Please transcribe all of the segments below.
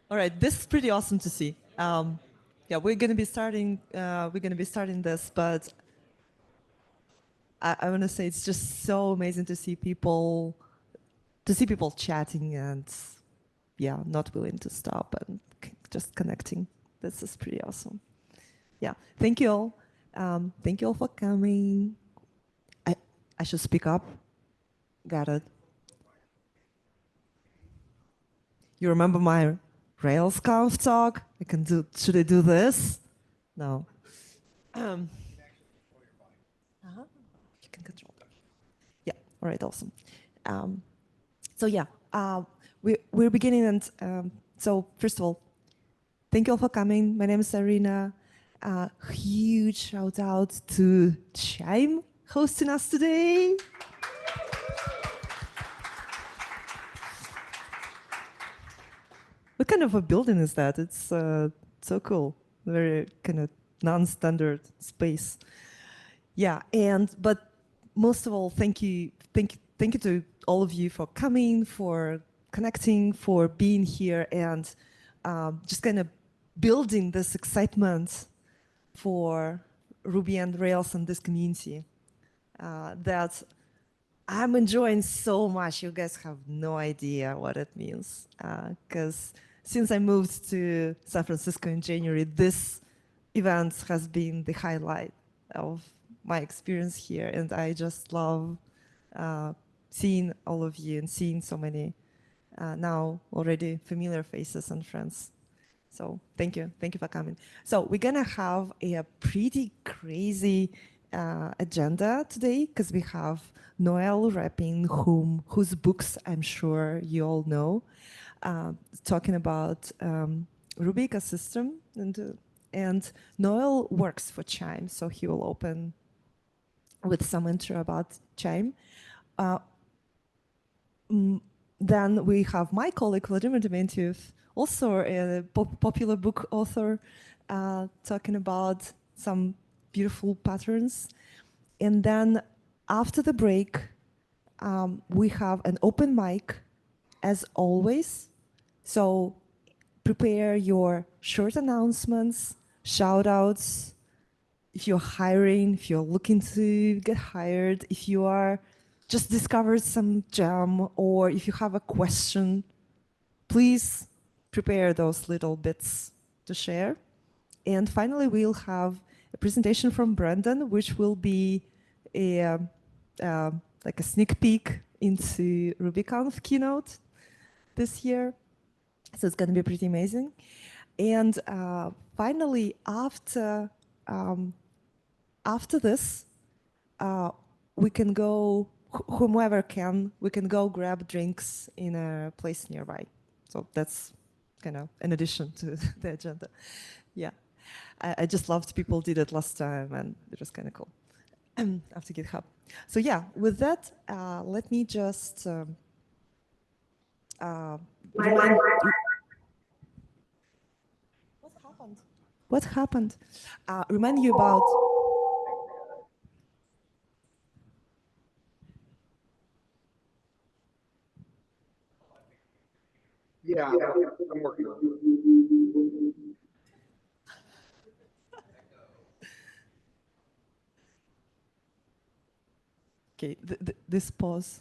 All right, this is pretty awesome to see. Yeah, we're gonna be starting. This, but I want to say it's just so amazing to see people chatting and yeah, not willing to stop and just connecting. This is pretty awesome. Yeah, thank you all. Thank you all for coming. I should speak up. Got it. You remember my RailsConf talk? I can do. Should I do this? No. Um, you can control that. Yeah. All right. Awesome. Um, so yeah, we're beginning, and so first of all, thank you all for coming. My name is Irina. Huge shout out to Chime hosting us today. What kind of a building is that? It's so cool. Very kind of non-standard space. Yeah, but most of all, thank you to all of you for coming, for connecting, for being here, and just kind of building this excitement for Ruby and Rails and this community that I'm enjoying so much. You guys have no idea what it means. Because since I moved to San Francisco in January, this event has been the highlight of my experience here. And I just love seeing all of you and seeing so many now already familiar faces and friends. So thank you for coming. So we're gonna have a pretty crazy agenda today because we have Noel Rappin, whose books I'm sure you all know, talking about Ruby ecosystem, and Noel works for Chime, so he will open with some intro about Chime. Then we have my colleague Vladimir Dementyev, also a popular book author, talking about some beautiful patterns. And then after the break, we have an open mic, as always. So prepare your short announcements, shout outs. If you're hiring, if you're looking to get hired, if you are just discovered some gem, or if you have a question, please prepare those little bits to share. And finally, we'll have a presentation from Brandon, which will be a like a sneak peek into RubyConf keynote this year. So it's going to be pretty amazing. And finally, after this, we can go, whomever can, we can go grab drinks in a place nearby. So that's kind of an addition to the agenda. Yeah, I just loved people did it last time, and it was kind of cool after GitHub. So yeah, with that, let me just remind. What happened? What happened? Remind you about. Yeah, I'm working on it. Okay, this pause.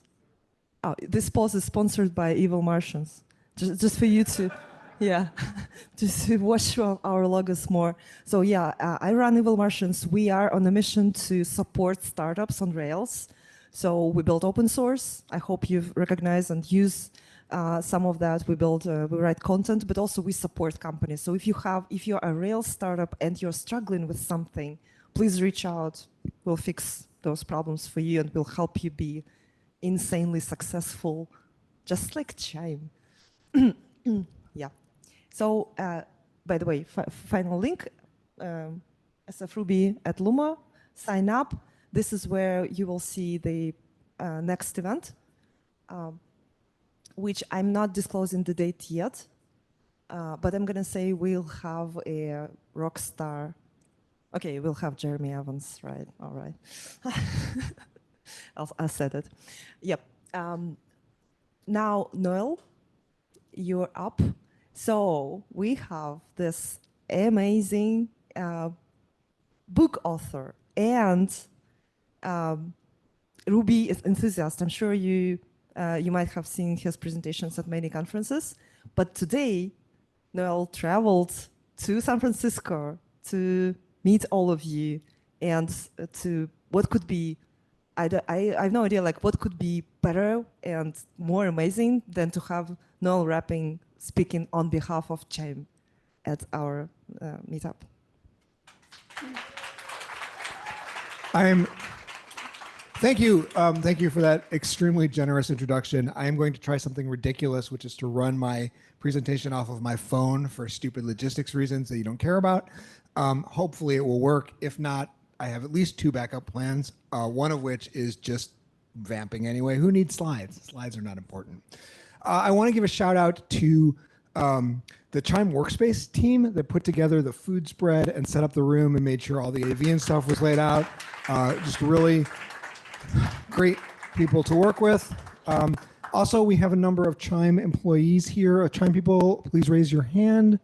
Oh, this pause is sponsored by Evil Martians. Just for you to, yeah, just to watch our logos more. So yeah, I run Evil Martians. We are on a mission to support startups on Rails. So we build open source. I hope you've recognized and use some of that. We write content, but also we support companies. So if you're a Rails startup and you're struggling with something, please reach out. We'll fix those problems for you and we'll help you be insanely successful, just like Chime. Yeah. So, by the way, final link, SF Ruby at Luma, sign up. This is where you will see the next event, which I'm not disclosing the date yet, but I'm going to say we'll have a rock star. Okay, we'll have Jeremy Evans, right? All right. I said it. Yep. Now, Noel, you're up. So we have this amazing book author and Ruby is enthusiast. I'm sure you might have seen his presentations at many conferences. But today, Noel traveled to San Francisco to meet all of you and to what could be, I have no idea, like what could be better and more amazing than to have Noel Rappin speaking on behalf of Chime at our meetup. Thank you. Thank you for that extremely generous introduction. I am going to try something ridiculous, which is to run my presentation off of my phone for stupid logistics reasons that you don't care about. Hopefully it will work. If not, I have at least 2 backup plans, one of which is just vamping anyway. Who needs slides? Slides are not important. I want to give a shout out to the Chime workspace team that put together the food spread and set up the room and made sure all the AV and stuff was laid out. Just really great people to work with. Also, we have a number of Chime employees here. Chime people, please raise your hand.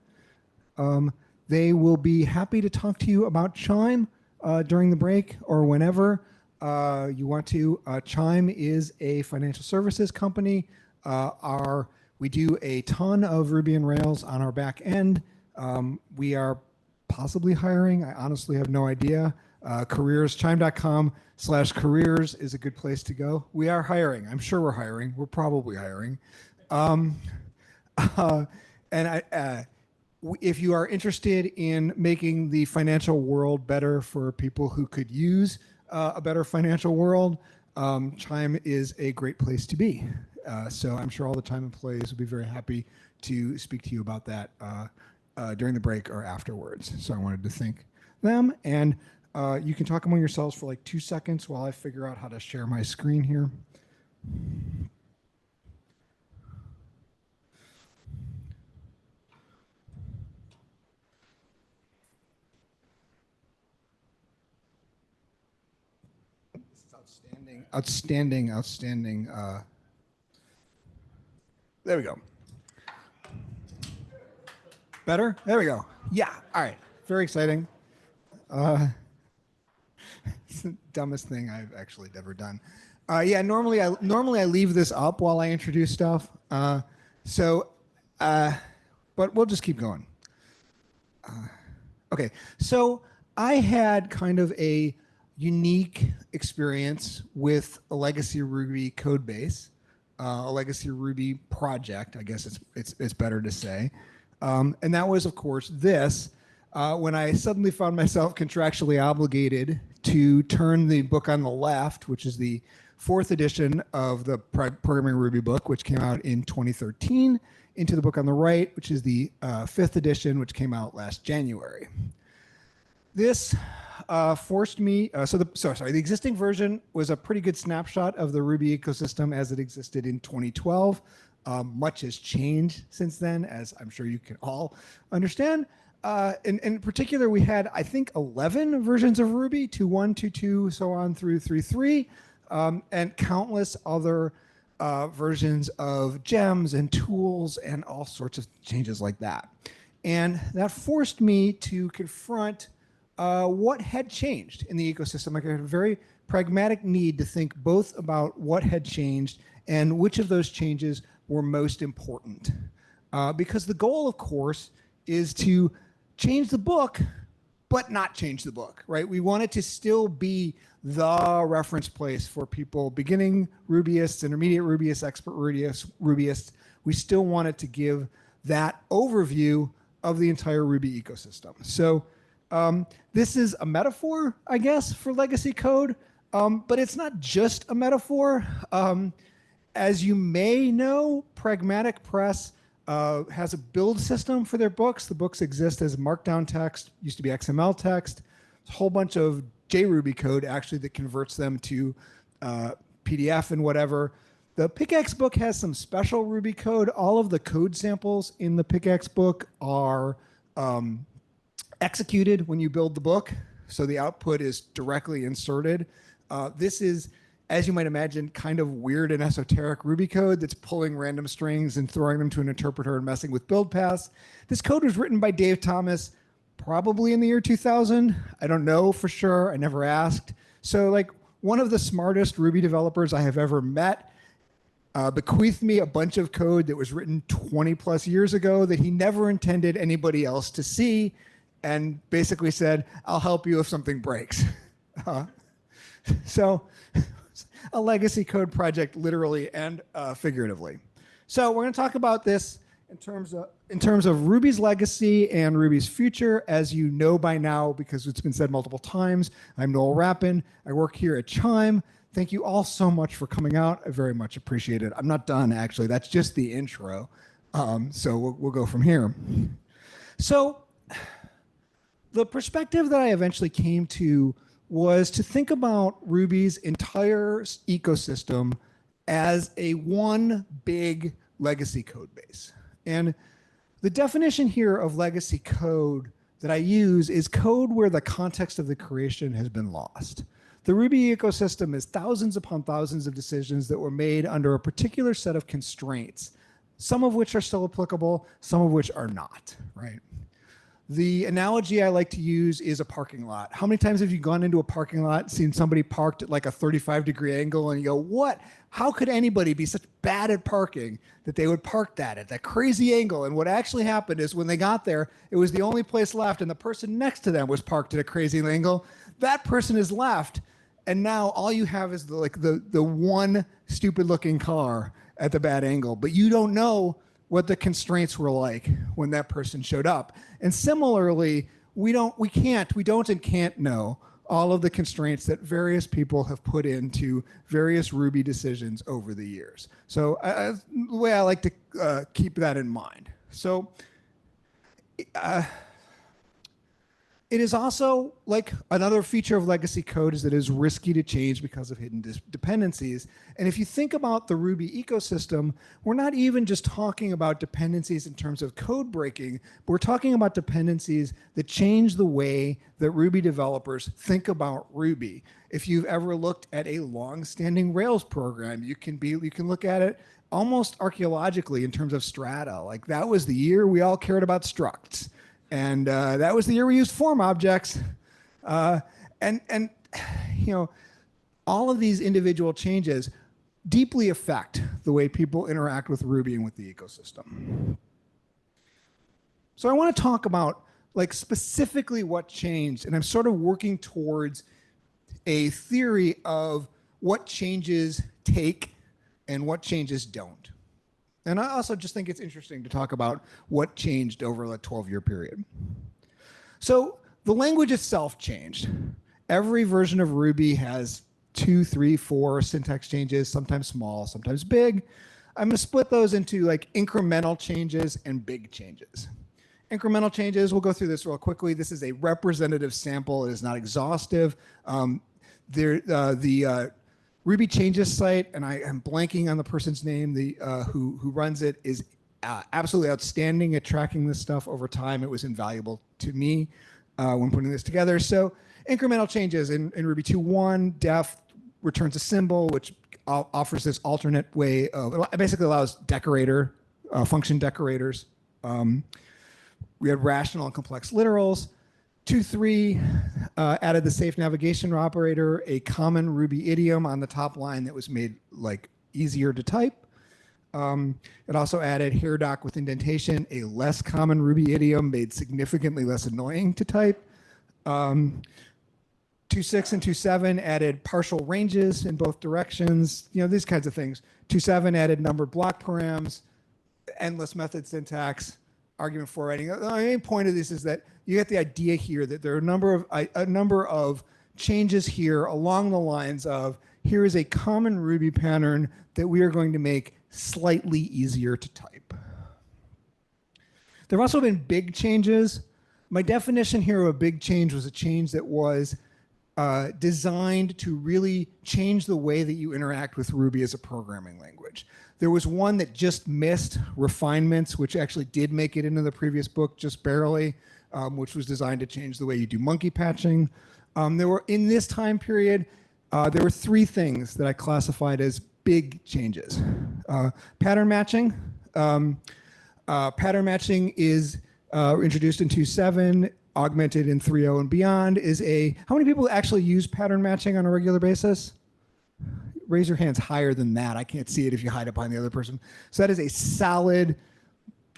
They will be happy to talk to you about Chime during the break or whenever you want to. Chime is a financial services company. We do a ton of Ruby and Rails on our back end. We are possibly hiring. I honestly have no idea. Chime.com/careers is a good place to go. We are hiring. I'm sure we're hiring. We're probably hiring. If you are interested in making the financial world better for people who could use a better financial world, Chime is a great place to be. So I'm sure all the Chime employees will be very happy to speak to you about that during the break or afterwards. So I wanted to thank them. And you can talk among yourselves for like 2 seconds while I figure out how to share my screen here. Outstanding. There we go. Better? There we go. Yeah. All right. Very exciting. It's the dumbest thing I've actually ever done. Yeah. Normally I leave this up while I introduce stuff. But we'll just keep going. Okay. So I had kind of a unique experience with a legacy Ruby code base, a legacy Ruby project, I guess it's better to say. And that was, of course, this, when I suddenly found myself contractually obligated to turn the book on the left, which is the 4th edition of the Programming Ruby book, which came out in 2013, into the book on the right, which is the 5th edition, which came out last January. This forced me, the existing version was a pretty good snapshot of the Ruby ecosystem as it existed in 2012. Much has changed since then, as I'm sure you can all understand. In particular, we had, I think, 11 versions of Ruby, 2.1, 2.2, so on through 3.3, and countless other versions of gems and tools and all sorts of changes like that. And that forced me to confront what had changed in the ecosystem. I had a very pragmatic need to think both about what had changed and which of those changes were most important. Because the goal, of course, is to change the book, but not change the book, right? We want it to still be the reference place for people, beginning Rubyists, intermediate Rubyists, expert Rubyists. We still want it to give that overview of the entire Ruby ecosystem. So this is a metaphor, I guess, for legacy code, but it's not just a metaphor. As you may know, Pragmatic Press has a build system for their books. The books exist as Markdown text, used to be XML text, a whole bunch of JRuby code actually that converts them to PDF and whatever. The Pickaxe book has some special Ruby code. All of the code samples in the Pickaxe book are executed when you build the book, so the output is directly inserted. This is as you might imagine, kind of weird and esoteric Ruby code that's pulling random strings and throwing them to an interpreter and messing with build paths. This code was written by Dave Thomas probably in the year 2000. I don't know for sure. I never asked. So like one of the smartest Ruby developers I have ever met bequeathed me a bunch of code that was written 20 plus years ago that he never intended anybody else to see, and basically said, I'll help you if something breaks. So a legacy code project, literally and figuratively. So we're going to talk about this in terms of Ruby's legacy and Ruby's future. As you know by now, because it's been said multiple times, I'm Noel Rappin. I work here at Chime. Thank you all so much for coming out. I very much appreciate it. I'm not done, actually. That's just the intro. So we'll go from here. So the perspective that I eventually came to was to think about Ruby's entire ecosystem as a one big legacy code base. And the definition here of legacy code that I use is code where the context of the creation has been lost. The Ruby ecosystem is thousands upon thousands of decisions that were made under a particular set of constraints, some of which are still applicable, some of which are not, right? The analogy I like to use is a parking lot. How many times have you gone into a parking lot, seen somebody parked at like a 35-degree angle, and you go, what? How could anybody be such bad at parking that they would park that at that crazy angle? And what actually happened is when they got there, it was the only place left, and the person next to them was parked at a crazy angle. That person is left, and now all you have is the one stupid-looking car at the bad angle, but you don't know what the constraints were like when that person showed up. And similarly, we don't and can't know all of the constraints that various people have put into various Ruby decisions over the years. So the way I like to keep that in mind. So it is also like another feature of legacy code is that it is risky to change because of hidden dependencies. And if you think about the Ruby ecosystem, we're not even just talking about dependencies in terms of code breaking, but we're talking about dependencies that change the way that Ruby developers think about Ruby. If you've ever looked at a long-standing Rails program, you can look at it almost archaeologically in terms of strata. Like that was the year we all cared about structs. And that was the year we used form objects. And you know, all of these individual changes deeply affect the way people interact with Ruby and with the ecosystem. So I want to talk about like specifically what changed, and I'm sort of working towards a theory of what changes take and what changes don't. And I also just think it's interesting to talk about what changed over a 12-year period. So the language itself changed. Every version of Ruby has 2, 3, 4 syntax changes, sometimes small, sometimes big. I'm going to split those into like incremental changes and big changes. Incremental changes, we'll go through this real quickly. This is a representative sample. It is not exhaustive. The Ruby Changes site, and I am blanking on the person's name, who runs it, is absolutely outstanding at tracking this stuff over time. It was invaluable to me when putting this together. So incremental changes in Ruby 2.1, def returns a symbol, which offers this alternate way of, it basically allows function decorators. We had rational and complex literals. 2.3 added the safe navigation operator, a common Ruby idiom on the top line that was made like easier to type. It also added hair doc with indentation, a less common Ruby idiom made significantly less annoying to type. 2.6 and 2.7 added partial ranges in both directions, you know, these kinds of things. 2.7 added numbered block params, endless method syntax, argument forwarding. The main point of this is that you get the idea here that there are a number of changes here along the lines of, here is a common Ruby pattern that we are going to make slightly easier to type. There have also been big changes. My definition here of a big change was a change that was designed to really change the way that you interact with Ruby as a programming language. There was one that just missed refinements, which actually did make it into the previous book just barely, which was designed to change the way you do monkey patching. There were, in this time period, there were three things that I classified as big changes. Pattern matching. Pattern matching is introduced in 2.7, augmented in 3.0 and beyond. How many people actually use pattern matching on a regular basis? Raise your hands higher than that. I can't see it if you hide it behind the other person. So that is a solid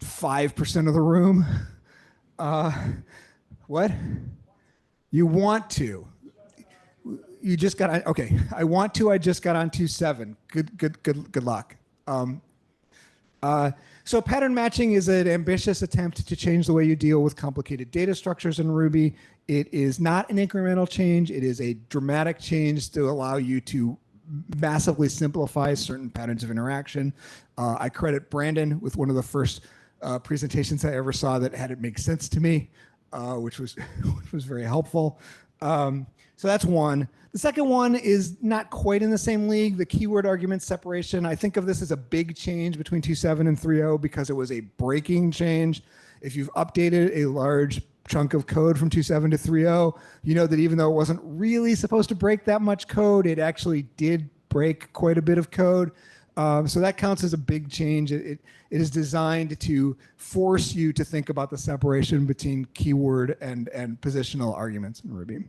5% of the room. What? You want to. You just got on, okay. I want to, I just got on 2.7. Good luck. So pattern matching is an ambitious attempt to change the way you deal with complicated data structures in Ruby. It is not an incremental change. It is a dramatic change to allow you to massively simplify certain patterns of interaction. I credit Brandon with one of the first presentations I ever saw that had it make sense to me, which was very helpful. So that's one. The second one is not quite in the same league, the keyword argument separation. I think of this as a big change between 2.7 and 3.0 because it was a breaking change. If you've updated a large chunk of code from 2.7 to 3.0, you know that even though it wasn't really supposed to break that much code, it actually did break quite a bit of code. So that counts as a big change. It is designed to force you to think about the separation between keyword and positional arguments in Ruby.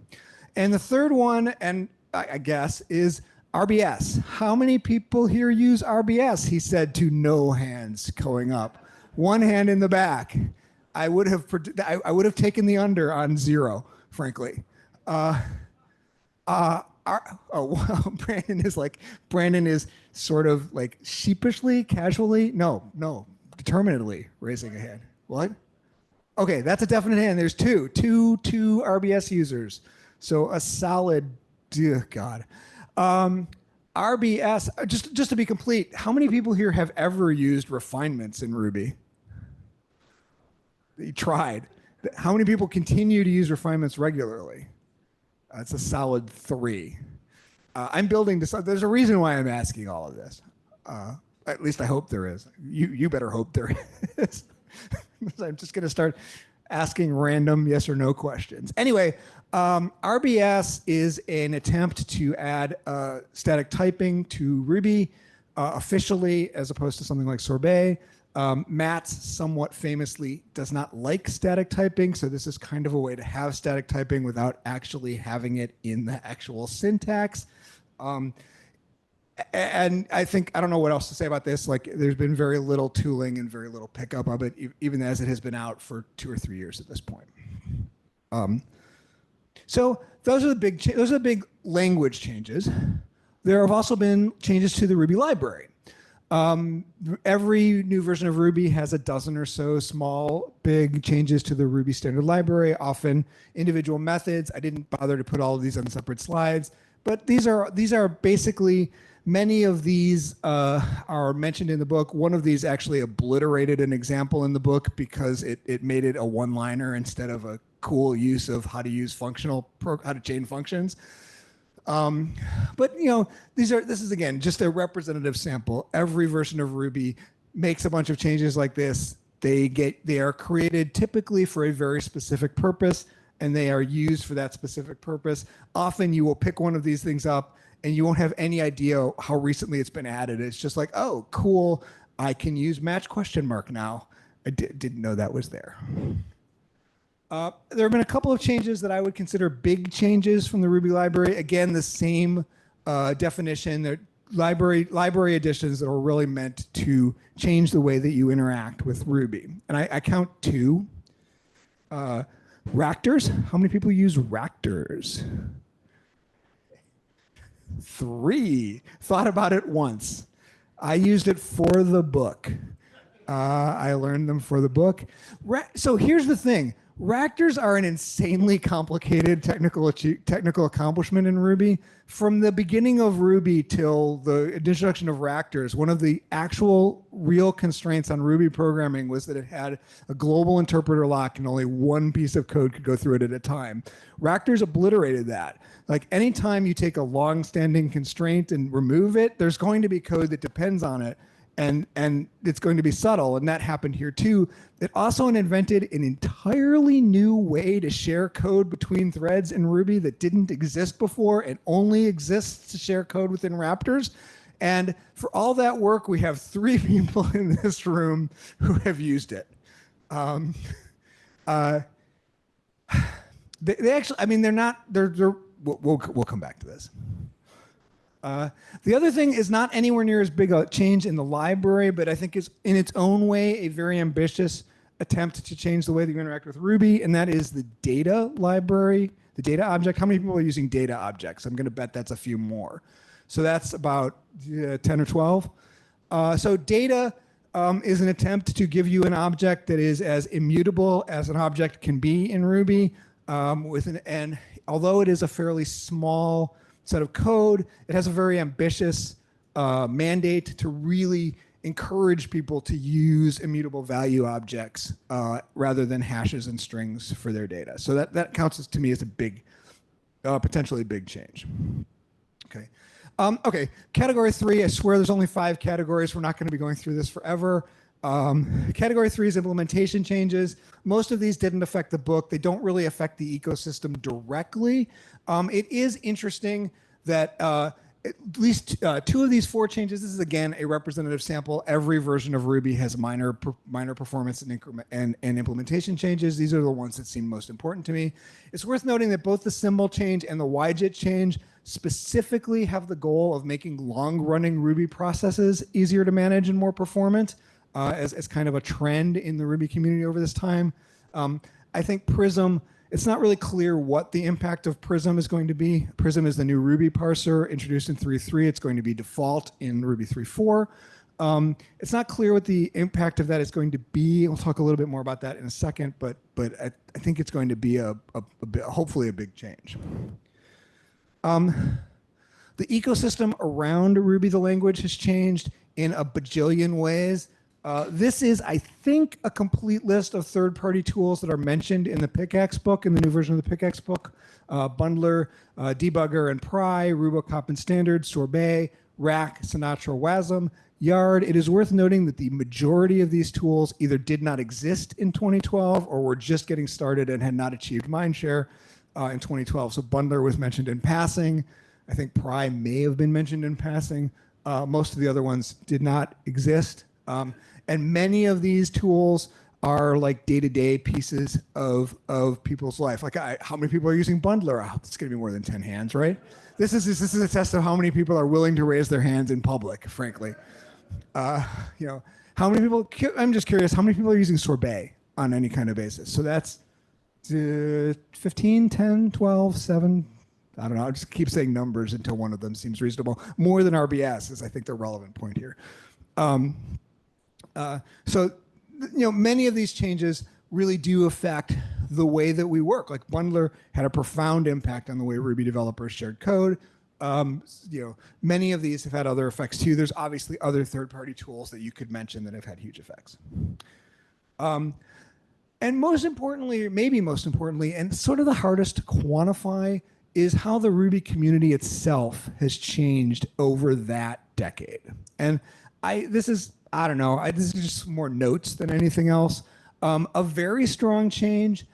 And the third one, and I guess, is RBS. How many people here use RBS? He said to no hands going up. One hand in the back. I would have taken the under on 0, frankly. Wow, Brandon is sort of like sheepishly, casually, no, determinedly raising a hand. What? Okay, that's a definite hand. There's two RBS users. So a solid, dear God. RBS, just to be complete, how many people here have ever used refinements in Ruby? You tried. How many people continue to use refinements regularly? It's a solid 3. I'm building this. There's a reason why I'm asking all of this. At least I hope there is. You better hope there is. I'm just going to start asking random yes or no questions. Anyway, RBS is an attempt to add static typing to Ruby officially, as opposed to something like sorbet. Mats somewhat famously does not like static typing, so this is kind of a way to have static typing without actually having it in the actual syntax. And I don't know what else to say about this. Like, there's been very little tooling and very little pickup of it, even as it has been out for 2 or 3 years at this point. So those are the big language changes. There have also been changes to the Ruby library. Every new version of Ruby has a dozen or so small, big changes to the Ruby standard library, often individual methods. I didn't bother to put all of these on separate slides, but these are basically, many of these are mentioned in the book. One of these actually obliterated an example in the book because it made it a one-liner instead of a cool use of how to use how to chain functions. But this is again just a representative sample. Every version of Ruby makes a bunch of changes like this. They are created typically for a very specific purpose, and they are used for that specific purpose. Often you will pick one of these things up and you won't have any idea how recently it's been added. It's just like, oh, cool, I can use match ? Now. I didn't know that was there. There have been a couple of changes that I would consider big changes from the Ruby library. Again, the same definition. They're library additions that are really meant to change the way that you interact with Ruby. And I count 2. Ractors. How many people use ractors? 3. Thought about it once. I used it for the book. I learned them for the book. So here's the thing. Ractors are an insanely complicated technical accomplishment in Ruby. From the beginning of Ruby till the introduction of ractors, one of the actual real constraints on Ruby programming was that it had a global interpreter lock and only one piece of code could go through it at a time. Ractors obliterated that. Like, anytime you take a long-standing constraint and remove it, there's going to be code that depends on it. and it's going to be subtle, and that happened here too. It also invented an entirely new way to share code between threads in Ruby that didn't exist before and only exists to share code within Raptors. And for all that work, we have 3 people in this room who have used it. They actually, I mean, they're not, we'll come back to this. The other thing is not anywhere near as big a change in the library, but I think is in its own way a very ambitious attempt to change the way that you interact with Ruby, and that is the data library, the data object. How many people are using data objects? I'm going to bet that's a few more. So that's about 10 or 12. So data is an attempt to give you an object that is as immutable as an object can be in Ruby. And although it is a fairly small set of code, it has a very ambitious mandate to really encourage people to use immutable value objects rather than hashes and strings for their data. So that counts as, to me, as a big, potentially big change. Okay. Okay, category 3, I swear there's only 5 categories. We're not going to be going through this forever. Category 3 is implementation changes. Most of these didn't affect the book. They don't really affect the ecosystem directly. It is interesting that at least 2 of these 4 changes, this is again a representative sample. Every version of Ruby has minor performance and implementation changes. These are the ones that seem most important to me. It's worth noting that both the symbol change and the YJIT change specifically have the goal of making long-running Ruby processes easier to manage and more performant as kind of a trend in the Ruby community over this time. I think Prism, it's not really clear what the impact of Prism is going to be. Prism is the new Ruby parser introduced in 3.3. It's going to be default in Ruby 3.4. It's not clear what the impact of that is going to be. We'll talk a little bit more about that in a second, but I think it's going to be hopefully a big change. The ecosystem around Ruby the language has changed in a bajillion ways. This is, I think, a complete list of third-party tools that are mentioned in the Pickaxe book, in the new version of the Pickaxe book. Bundler, Debugger and Pry, Rubocop and Standard, Sorbet, Rack, Sinatra, WASM, Yard. It is worth noting that the majority of these tools either did not exist in 2012 or were just getting started and had not achieved mindshare in 2012. So Bundler was mentioned in passing. I think Pry may have been mentioned in passing. Most of the other ones did not exist. And many of these tools are like day-to-day pieces of people's life. Like how many people are using Bundler? Oh, it's going to be more than 10 hands, right? This is a test of how many people are willing to raise their hands in public, frankly. You know, how many people, I'm just curious, how many people are using Sorbet on any kind of basis? So that's 15, 10, 12, 7, I don't know. I'll just keep saying numbers until one of them seems reasonable. More than RBS is, I think, the relevant point here. So, you know, many of these changes really do affect the way that we work. Like Bundler had a profound impact on the way Ruby developers shared code. You know, many of these have had other effects too. There's obviously other third-party tools that you could mention that have had huge effects. And most importantly, maybe most importantly, and sort of the hardest to quantify, is how the Ruby community itself has changed over that decade. And this is just more notes than anything else. A very strong change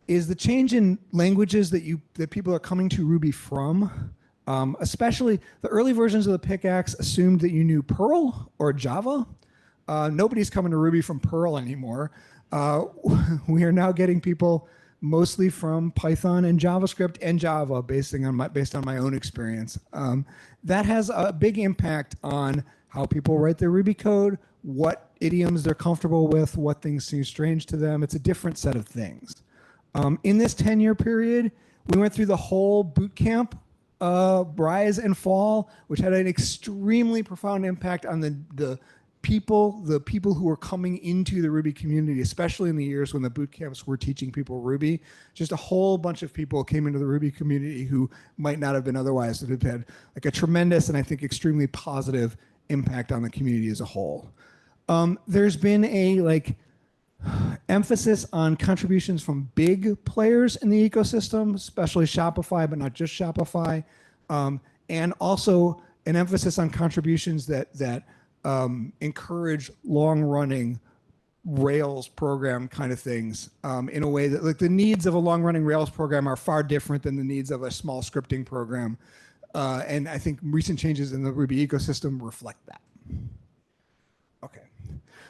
is the change in languages that people are coming to Ruby from. Especially the early versions of the Pickaxe assumed that you knew Perl or Java. Nobody's coming to Ruby from Perl anymore. We are now getting people mostly from Python and JavaScript and Java, based on my own experience. That has a big impact on how people write their Ruby code, what idioms they're comfortable with, what things seem strange to them. It's a different set of things. In this 10-year period, we went through the whole boot camp rise and fall, which had an extremely profound impact on the people who were coming into the Ruby community, especially in the years when the boot camps were teaching people Ruby. Just a whole bunch of people came into the Ruby community who might not have been otherwise, that have had like a tremendous and I think extremely positive impact on the community as a whole. There's been a emphasis on contributions from big players in the ecosystem, especially Shopify, but not just Shopify, and also an emphasis on contributions that encourage long-running Rails program kind of things in a way that, like, the needs of a long-running Rails program are far different than the needs of a small scripting program. And I think recent changes in the Ruby ecosystem reflect that. Okay.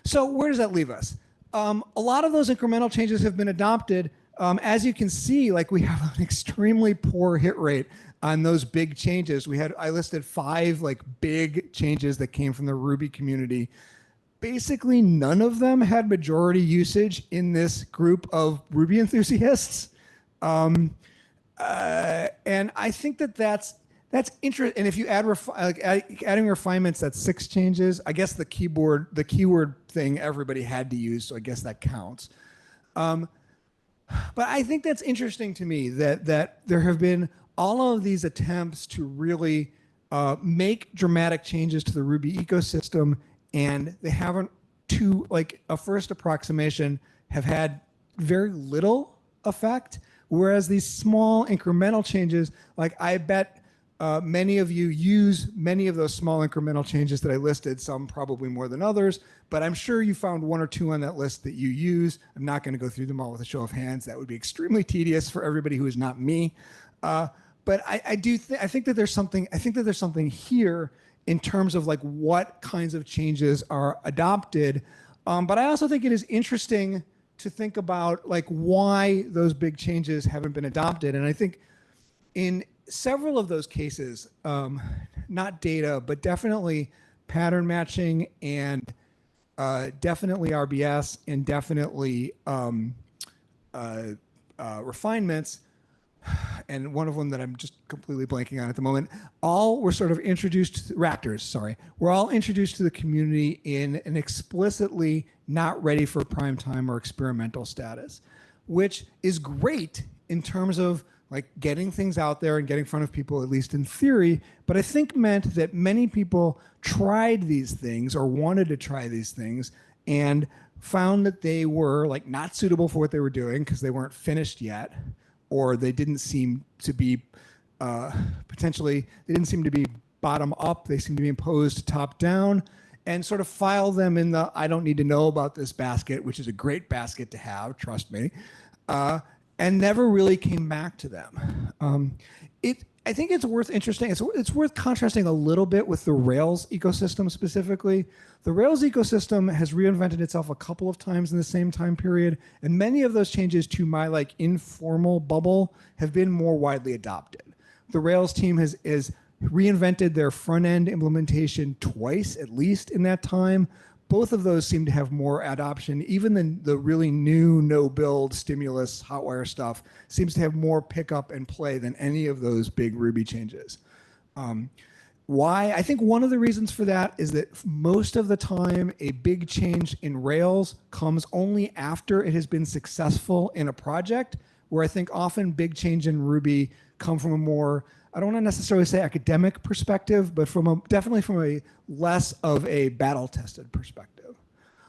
So where does that leave us? A lot of those incremental changes have been adopted. As you can see, like, we have an extremely poor hit rate on those big changes. I listed 5 like big changes that came from the Ruby community. Basically, none of them had majority usage in this group of Ruby enthusiasts. And I think that's interesting. And if you add adding refinements, that's 6 changes. I guess the keyword thing everybody had to use, so I guess that counts. But I think that's interesting to me that there have been all of these attempts to really make dramatic changes to the Ruby ecosystem, and they haven't, to like a first approximation, have had very little effect. Whereas these small incremental changes, like, I bet many of you use many of those small incremental changes that I listed, some probably more than others, but I'm sure you found 1 or 2 on that list that you use. I'm not going to go through them all with a show of hands. That would be extremely tedious for everybody who is not me. But I think that there's something here in terms of like what kinds of changes are adopted. But I also think it is interesting to think about like why those big changes haven't been adopted. And I think in several of those cases, not data, but definitely pattern matching and definitely RBS and definitely refinements, and one of them that I'm just completely blanking on at the moment, all were sort of introduced, Raptors, sorry, were all introduced to the community in an explicitly not ready for prime time or experimental status, which is great in terms of like getting things out there and getting in front of people, at least in theory, but I think meant that many people tried these things or wanted to try these things and found that they were like not suitable for what they were doing because they weren't finished yet, or they didn't seem to be they didn't seem to be bottom up. They seemed to be imposed top down, and sort of file them in the I don't need to know about this basket, which is a great basket to have, trust me, and never really came back to them. I think it's worth contrasting a little bit with the Rails ecosystem specifically. The Rails ecosystem has reinvented itself a couple of times in the same time period, and many of those changes to my like informal bubble have been more widely adopted. The Rails team has reinvented their front-end implementation twice, at least in that time. Both of those seem to have more adoption. Even the really new no-build stimulus hotwire stuff seems to have more pickup and play than any of those big Ruby changes. Why? I think one of the reasons for that is that most of the time a big change in Rails comes only after it has been successful in a project, where I think often big change in Ruby come from a more, I don't want to necessarily say academic perspective, but definitely from a less of a battle-tested perspective.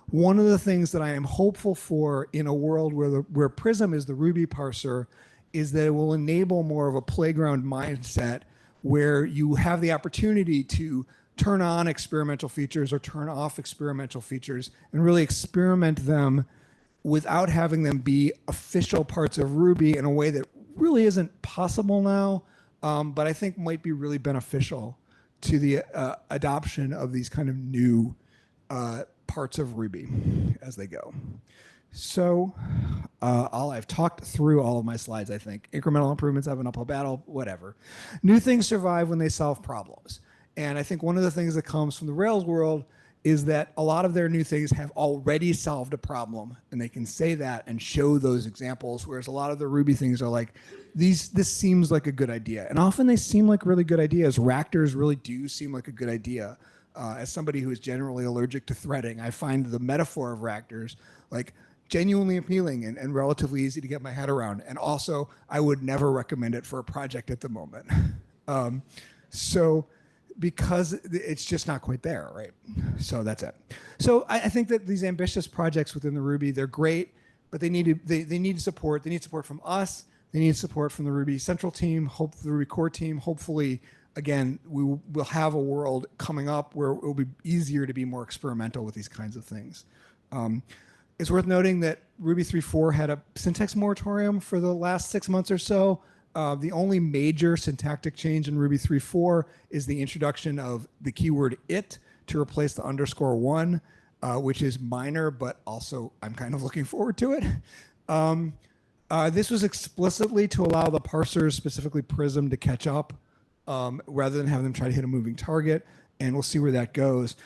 One of the things that I am hopeful for in a world where Prism is the Ruby parser is that it will enable more of a playground mindset where you have the opportunity to turn on experimental features or turn off experimental features and really experiment them without having them be official parts of Ruby in a way that really isn't possible now. But I think might be really beneficial to the adoption of these kind of new parts of Ruby as they go. So I've talked through all of my slides, I think. Incremental improvements have an uphill battle, whatever. New things survive when they solve problems. And I think one of the things that comes from the Rails world is that a lot of their new things have already solved a problem, and they can say that and show those examples, whereas a lot of the Ruby things are like, this seems like a good idea. And often they seem like really good ideas. Raptors really do seem like a good idea. As somebody who is generally allergic to threading, I find the metaphor of Raptors like genuinely appealing and relatively easy to get my head around. And also, I would never recommend it for a project at the moment. Because it's just not quite there, right? So that's it. So I think that these ambitious projects within the Ruby, they're great, but they need support. They need support from us. They need support from the Ruby Central team, the Ruby core team, hopefully again, will have a world coming up where it will be easier to be more experimental with these kinds of things. It's worth noting that Ruby 3.4 had a syntax moratorium for the last 6 months or so. The only major syntactic change in Ruby 3.4 is the introduction of the keyword it to replace the _1, which is minor, but also I'm kind of looking forward to it. This was explicitly to allow the parsers, specifically Prism, to catch up rather than having them try to hit a moving target, and we'll see where that goes.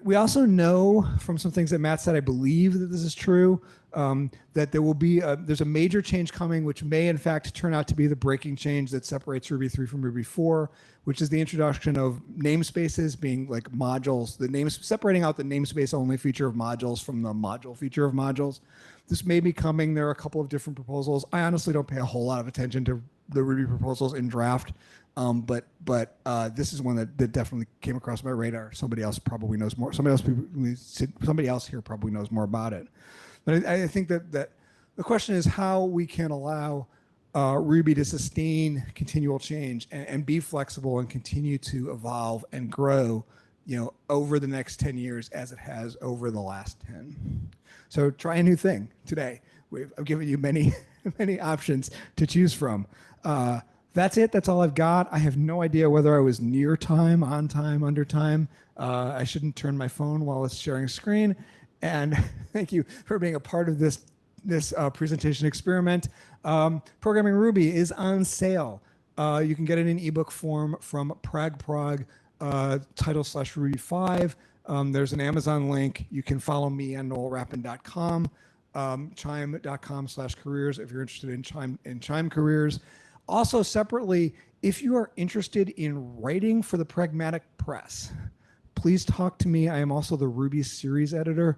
We also know from some things that Matt said, I believe that this is true, that there will be there's a major change coming, which may in fact turn out to be the breaking change that separates Ruby 3 from Ruby 4, which is the introduction of namespaces being like modules, separating out the namespace only feature of modules from the module feature of modules. This may be coming. There are a couple of different proposals. I honestly don't pay a whole lot of attention to the Ruby proposals in draft. But this is one that definitely came across my radar. Somebody else probably knows more. Somebody else here probably knows more about it. But I think that the question is how we can allow Ruby to sustain continual change and be flexible and continue to evolve and grow, over the next 10 years as it has over the last 10. So try a new thing today. I've given you many options to choose from. That's it. That's all I've got. I have no idea whether I was near time, on time, under time. I shouldn't turn my phone while it's sharing screen. And thank you for being a part of this presentation experiment. Programming Ruby is on sale. You can get it in ebook form from Prague, title/Ruby 5. There's an Amazon link. You can follow me on noelrappin.com, chime.com/careers if you're interested in Chime careers. Also, separately, if you are interested in writing for the Pragmatic Press, please talk to me. I am also the Ruby series editor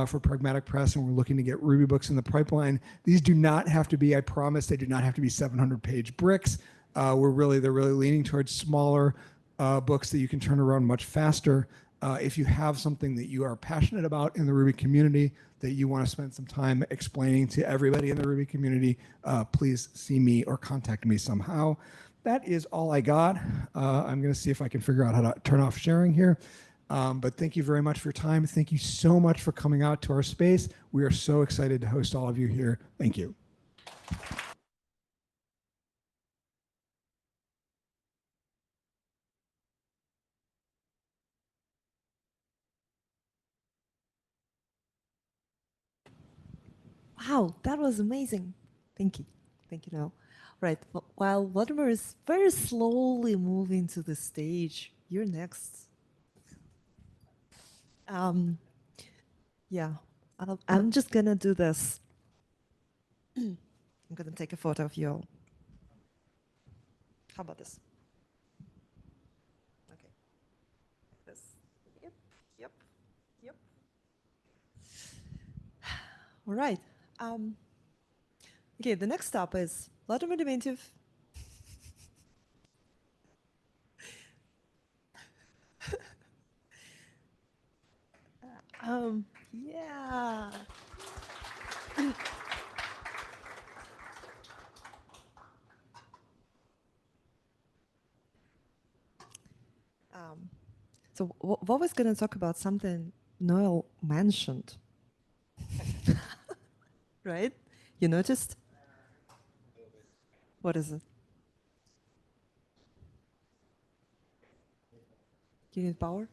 for Pragmatic Press, and we're looking to get Ruby books in the pipeline. These do not have to be, I promise, they do not have to be 700-page bricks. They're really leaning towards smaller books that you can turn around much faster. If you have something that you are passionate about in the Ruby community that you want to spend some time explaining to everybody in the Ruby community, please see me or contact me somehow. That is all I got. I'm going to see if I can figure out how to turn off sharing here. But thank you very much for your time. Thank you so much for coming out to our space. We are so excited to host all of you here. Thank you. Wow, that was amazing. Thank you. Thank you, Noel. Right, while Vladimir is very slowly moving to the stage, you're next. Yeah, I'm just gonna do this. I'm gonna take a photo of you all. How about this? Okay. This. Yep. All right. Okay, the next stop is Vladimir Dementyev. Yeah. So Vov is going to talk about something Noel mentioned. Right? You noticed? What is it? You need power?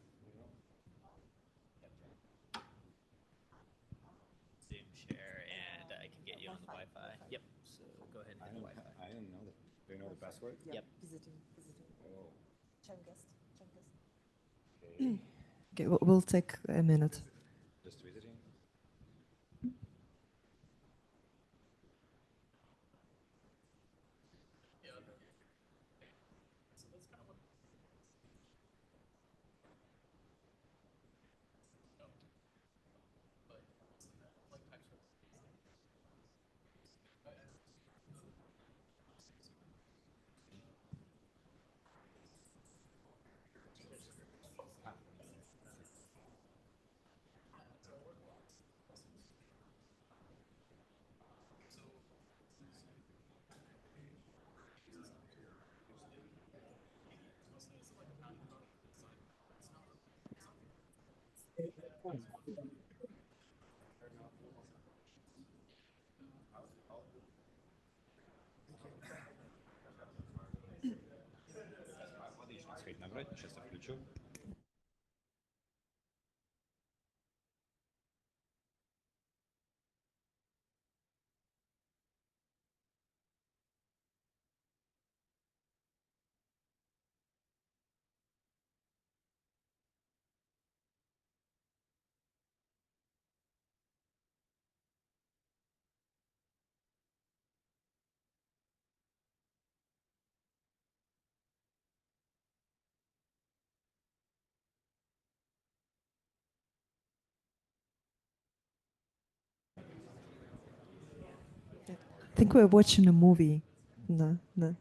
Zoom share, and I can get you on the Wi-Fi. Yep. So go ahead and hit the Wi-Fi. I didn't know that. Do you know the password? Yep. Visiting. Oh. Chime guest. Okay. Okay, we'll take a minute. Just visiting. Отлично, сходить набрать, сейчас я включу. I think we're watching a movie. No, no.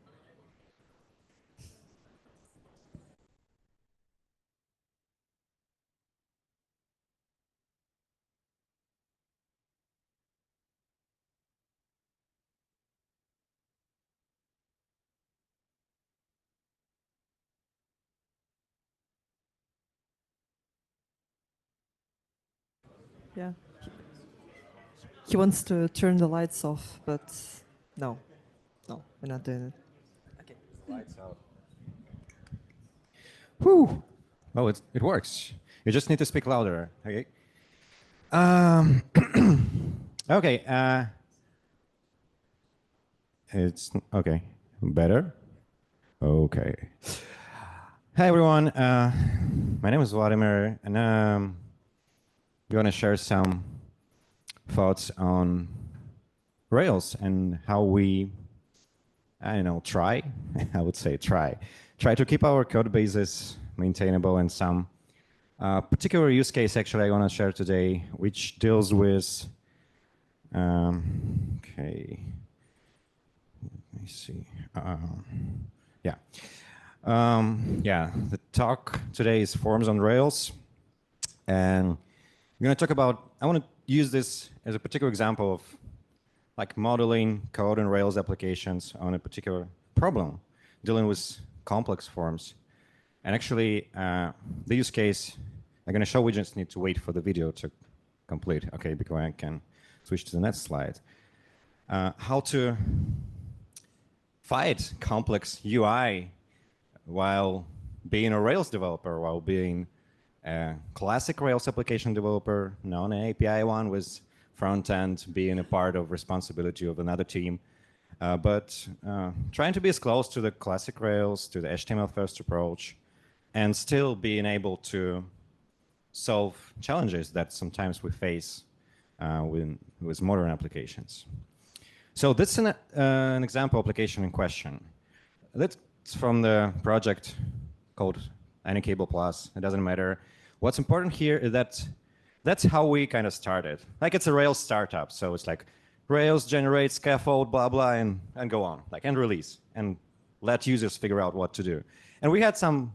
Yeah. He wants to turn the lights off, but no. No, we're not doing it. Okay. Lights out. Whew. Oh, it works. You just need to speak louder. Okay. Okay. It's okay. Better. Okay. Hi everyone. My name is Vladimir, and we're gonna share some thoughts on Rails and how we, I don't know, try. I would say try to keep our code bases maintainable, and some particular use case actually I want to share today, which deals with. Okay. Let me see. Yeah. Yeah, the talk today is forms on Rails. And I'm going to talk about, I want to use this as a particular example of like modeling code and Rails applications on a particular problem, dealing with complex forms. And actually, the use case I'm going to show, we just need to wait for the video to complete. Okay, because I can switch to the next slide. How to fight complex UI while being a Rails developer, while being a classic Rails application developer, not an API one with front end being a part of responsibility of another team, but trying to be as close to the classic Rails, to the HTML first approach, and still being able to solve challenges that sometimes we face with modern applications. So this is an example application in question. That's from the project called AnyCable Plus. It doesn't matter. What's important here is that that's how we kind of started. Like it's a Rails startup. So it's like Rails generate scaffold, blah, blah, and go on, like and release and let users figure out what to do. And we had some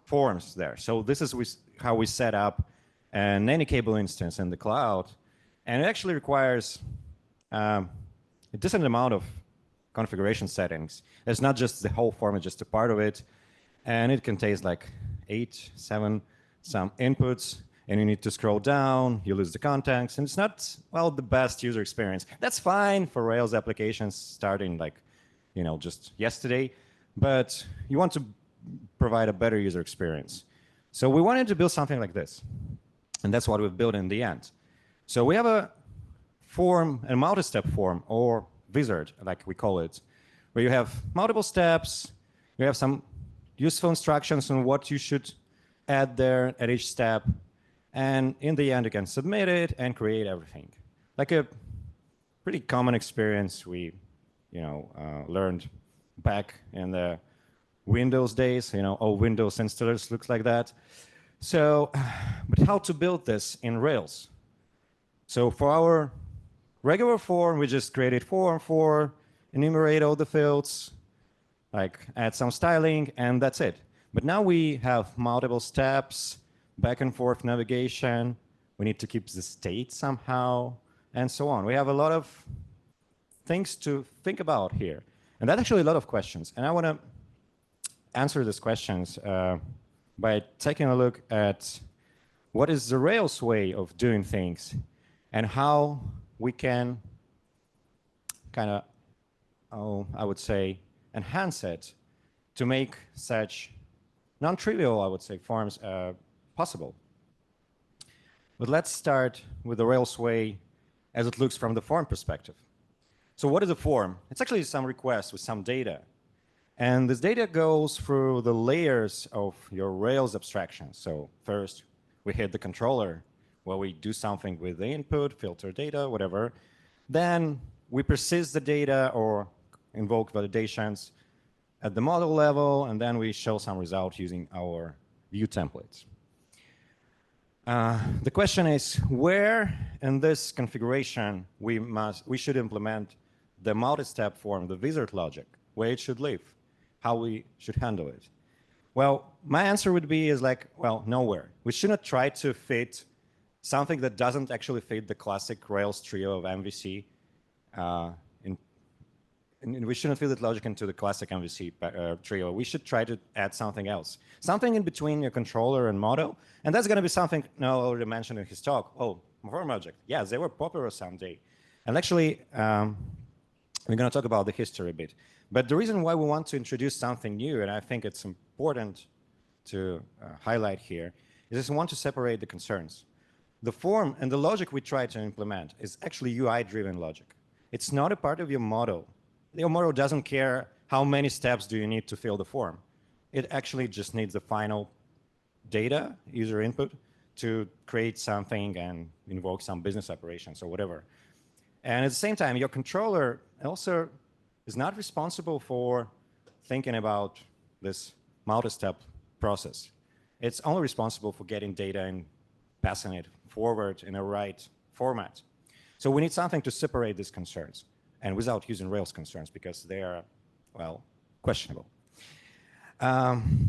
forms there. So this is how we set up an AnyCable instance in the cloud. And it actually requires a decent amount of configuration settings. It's not just the whole form, it's just a part of it. And it contains like 8, 7, some inputs, and you need to scroll down, you lose the context, and it's not, well, the best user experience. That's fine for Rails applications starting like, you know, just yesterday, but you want to provide a better user experience. So we wanted to build something like this, and that's what we've built in the end. So we have a form, a multi-step form, or wizard, like we call it, where you have multiple steps, you have some useful instructions on what you should add there at each step, and in the end you can submit it and create everything. Like a pretty common experience we, you know, learned back in the Windows days. You know, all Windows installers looks like that. So, but how to build this in Rails? So for our regular form, we just created form for enumerate all the fields, like add some styling, and that's it. But now we have multiple steps, back and forth navigation. We need to keep the state somehow, and so on. We have a lot of things to think about here. And that's actually a lot of questions. And I want to answer these questions by taking a look at what is the Rails way of doing things, and how we can kind of, I would say, enhance it to make such non-trivial, I would say, forms possible. But let's start with the Rails way as it looks from the form perspective. So what is a form? It's actually some request with some data. And this data goes through the layers of your Rails abstraction. So first, we hit the controller, where we do something with the input, filter data, whatever. Then we persist the data or invoke validations at the model level, and then we show some result using our view templates. The question is, where in this configuration we should implement the multi-step form, the wizard logic, where it should live, how we should handle it? Well, my answer would be well, nowhere. We shouldn't try to fit something that doesn't actually fit the classic Rails trio of MVC. And we shouldn't fit that logic into the classic MVC trio. We should try to add something else. Something in between your controller and model. And that's going to be something Noel already mentioned in his talk. Oh, form object. Yeah, they were popular someday. And actually, we're going to talk about the history a bit. But the reason why we want to introduce something new, and I think it's important to highlight here, is we want to separate the concerns. The form and the logic we try to implement is actually UI-driven logic. It's not a part of your model. Your model doesn't care how many steps do you need to fill the form. It actually just needs the final data, user input, to create something and invoke some business operations or whatever. And at the same time, your controller also is not responsible for thinking about this multi-step process. It's only responsible for getting data and passing it forward in a right format. So we need something to separate these concerns, and without using Rails concerns, because they are, well, questionable.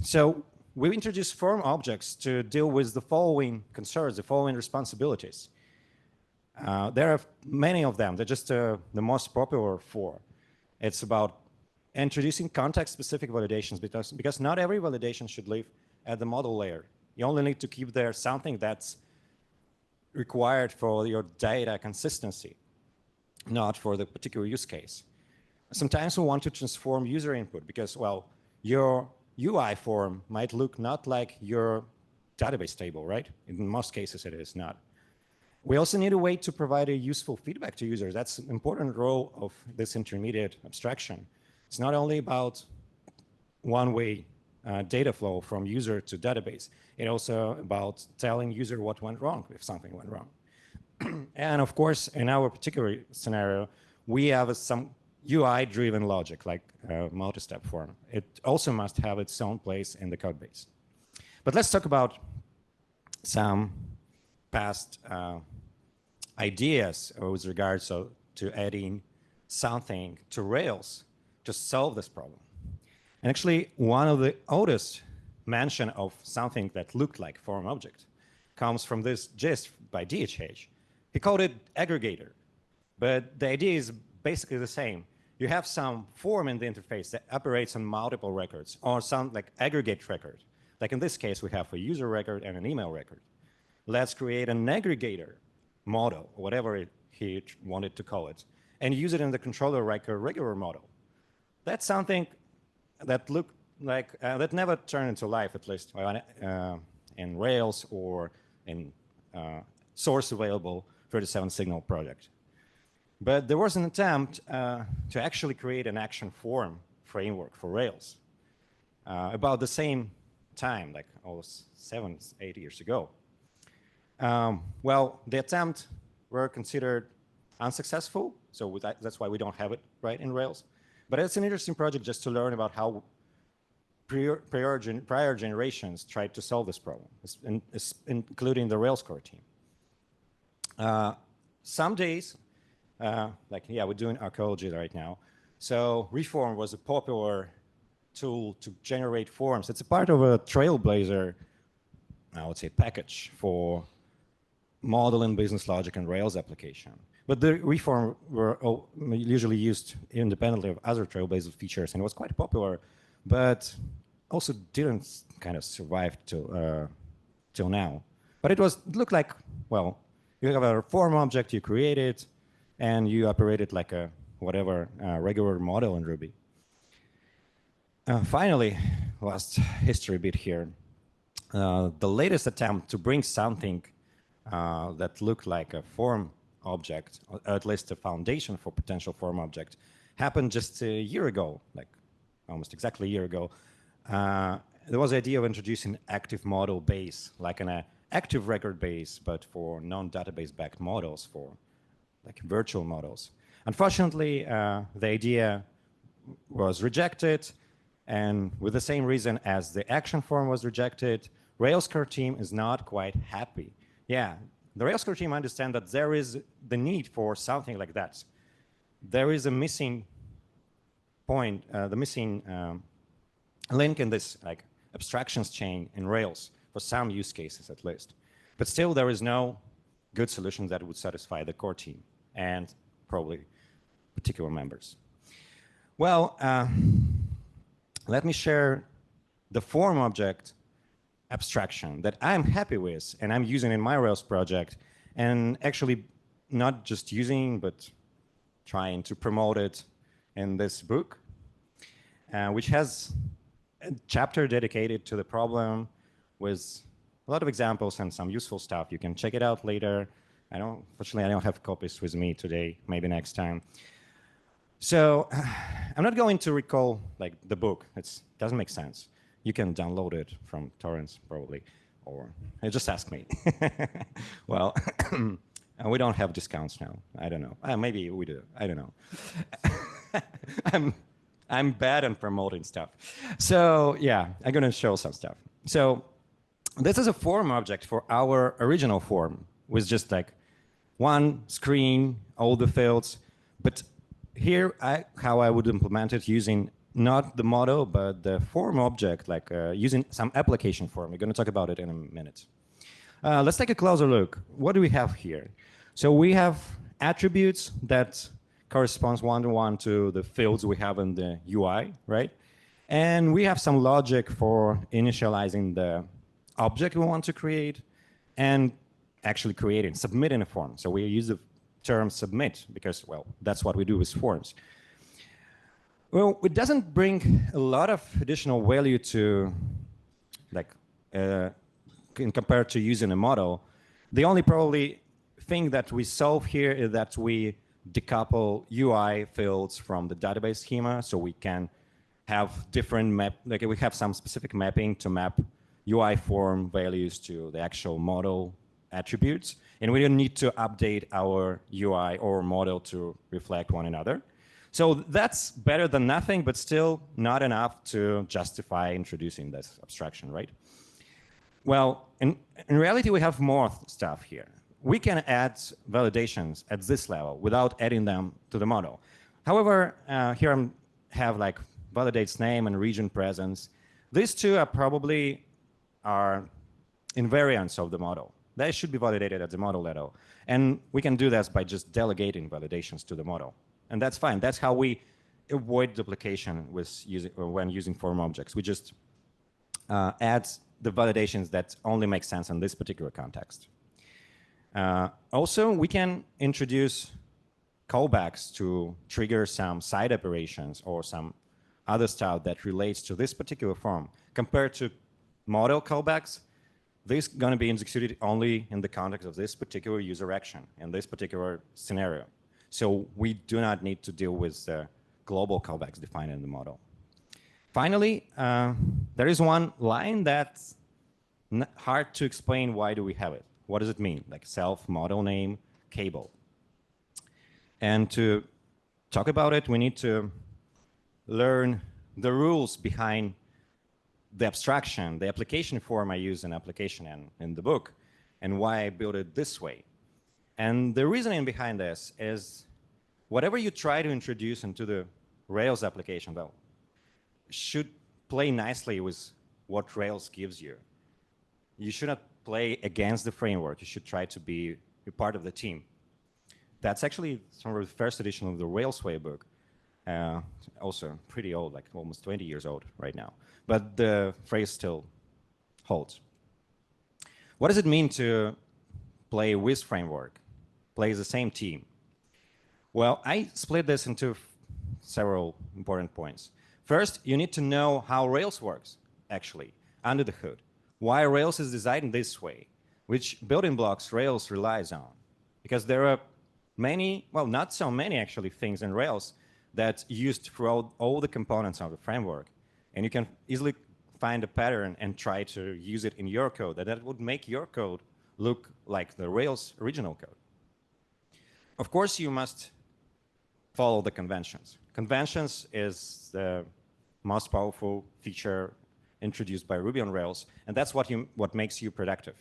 So we introduced form objects to deal with the following concerns, the following responsibilities. There are many of them. They're just the most popular four. It's about introducing context-specific validations, because not every validation should live at the model layer. You only need to keep there something that's required for your data consistency, not for the particular use case. Sometimes we want to transform user input because, well, your UI form might look not like your database table, right? In most cases, it is not. We also need a way to provide a useful feedback to users. That's an important role of this intermediate abstraction. It's not only about one-way data flow from user to database. It's also about telling user what went wrong if something went wrong. And of course, in our particular scenario, we have some UI-driven logic, like multi-step form. It also must have its own place in the code base. But let's talk about some past ideas with regards to adding something to Rails to solve this problem. And actually, one of the oldest mention of something that looked like form object comes from this gist by DHH. He called it aggregator, but the idea is basically the same. You have some form in the interface that operates on multiple records, or some like aggregate record. Like in this case, we have a user record and an email record. Let's create an aggregator model, whatever he wanted to call it, and use it in the controller like a regular model. That's something that looked like, that never turned into life, at least in Rails or in source available 37 Signal project. But there was an attempt to actually create an action form framework for Rails about the same time, like almost 7, 8 years ago. Well, the attempt were considered unsuccessful, so that's why we don't have it right in Rails. But it's an interesting project just to learn about how prior generations tried to solve this problem, including the Rails core team. Some days, we're doing archaeology right now. So Reform was a popular tool to generate forms. It's a part of a Trailblazer, I would say, package for modeling business logic and Rails application. But the Reform were usually used independently of other Trailblazer features, and it was quite popular, but also didn't kind of survive till now. But it looked like, well, you have a form object, you create it, and you operate it like a whatever regular model in Ruby. Finally, last history bit here. The latest attempt to bring something that looked like a form object, or at least a foundation for potential form object, happened just a year ago, like almost exactly a year ago. There was the idea of introducing active model base, like an active record base, but for non-database backed models, for like virtual models. Unfortunately, the idea was rejected, and with the same reason as the action form was rejected, Rails core team is not quite happy. Yeah, the Rails core team understand that there is the need for something like that. There is a missing point, the missing link in this like abstractions chain in Rails for some use cases at least. But still, there is no good solution that would satisfy the core team and probably particular members. Well, let me share the form object abstraction that I'm happy with and I'm using in my Rails project, and actually not just using, but trying to promote it in this book, which has a chapter dedicated to the problem with a lot of examples and some useful stuff. You can check it out later. Fortunately, I don't have copies with me today, maybe next time. So I'm not going to recall like the book. It doesn't make sense. You can download it from torrents probably, or just ask me. Well, we don't have discounts now. I don't know. Maybe we do. I don't know. I'm bad at promoting stuff. So yeah, I'm gonna show some stuff. So this is a form object for our original form with just like one screen, all the fields. But here, how I would implement it using not the model, but the form object, like using some application form. We're going to talk about it in a minute. Let's take a closer look. What do we have here? So we have attributes that corresponds one-to-one to the fields we have in the UI, right? And we have some logic for initializing the object we want to create and actually submitting a form. So we use the term submit because, well, that's what we do with forms. Well, it doesn't bring a lot of additional value to, like, compared to using a model. The only probably thing that we solve here is that we decouple UI fields from the database schema, so we can have different we have some specific mapping to map UI form values to the actual model attributes, and we don't need to update our UI or model to reflect one another. So that's better than nothing, but still not enough to justify introducing this abstraction, right? Well, in reality, we have more stuff here. We can add validations at this level without adding them to the model. However, here I have like validates name and region presence. These two are probably invariants of the model. They should be validated at the model level. And we can do this by just delegating validations to the model. And that's fine. That's how we avoid duplication when using form objects. We just add the validations that only make sense in this particular context. Also, we can introduce callbacks to trigger some side operations or some other stuff that relates to this particular form. Compared to model callbacks, this is going to be executed only in the context of this particular user action in this particular scenario. So we do not need to deal with global callbacks defined in the model. Finally, there is one line that's hard to explain. Why do we have it? What does it mean? Like self, model name, cable. And to talk about it, we need to learn the rules behind the abstraction, the application form I use in application and in the book, and why I built it this way. And the reasoning behind this is whatever you try to introduce into the Rails application, well, should play nicely with what Rails gives you. You should not play against the framework. You should try to be a part of the team. That's actually some of the first edition of the Rails Way book. Also pretty old, like almost 20 years old right now. But the phrase still holds. What does it mean to play with framework, play the same team? Well, I split this into several important points. First, you need to know how Rails works, actually, under the hood. Why Rails is designed this way, which building blocks Rails relies on. Because there are many, well, not so many actually things in Rails that's used throughout all the components of the framework. And you can easily find a pattern and try to use it in your code. That would make your code look like the Rails original code. Of course, you must follow the conventions. Conventions is the most powerful feature introduced by Ruby on Rails, and that's what makes you productive.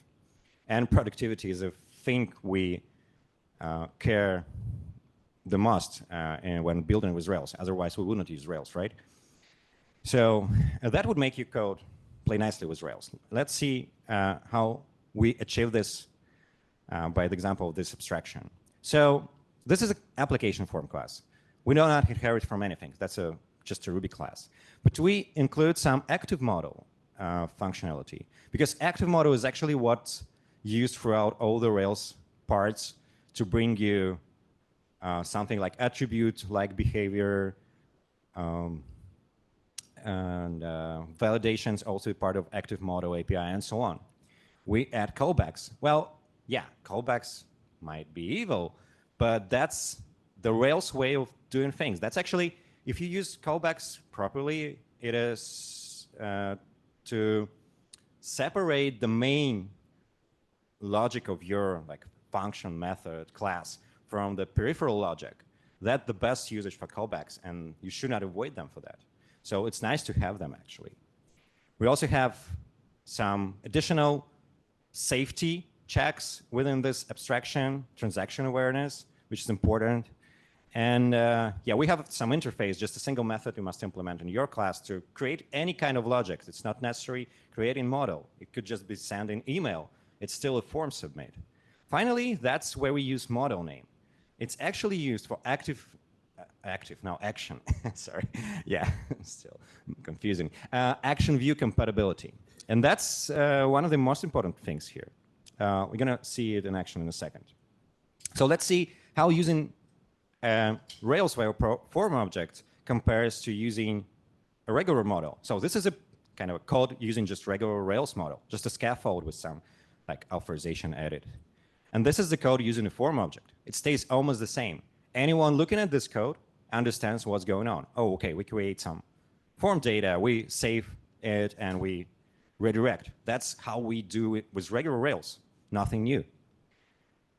And productivity is a thing we care the most when building with Rails. Otherwise, we wouldn't use Rails, right? So that would make your code play nicely with Rails. Let's see how we achieve this by the example of this abstraction. So this is an application form class. We do not inherit from anything. That's just a Ruby class. But we include some active model functionality, because active model is actually what's used throughout all the Rails parts to bring you something like attribute, like behavior, and validations, also part of active model API, and so on. We add callbacks. Well, yeah, callbacks might be evil, but that's the Rails way of doing things. That's actually, if you use callbacks properly, it is to separate the main logic of your function, method, class from the peripheral logic. That's the best usage for callbacks, and you should not avoid them for that. So it's nice to have them, actually. We also have some additional safety checks within this abstraction, transaction awareness, which is important. And yeah, we have some interface, just a single method you must implement in your class to create any kind of logic. It's not necessary creating model. It could just be sending email. It's still a form submit. Finally, that's where we use model name. It's actually used for action. Sorry, yeah, still confusing. Action view compatibility. And that's one of the most important things here. We're going to see it in action in a second. So let's see how using Rails form object compares to using a regular model. So this is a kind of a code using just regular Rails model, just a scaffold with some authorization added. And this is the code using a form object. It stays almost the same. Anyone looking at this code understands what's going on. Oh, okay, we create some form data, we save it, and we redirect. That's how we do it with regular Rails, nothing new.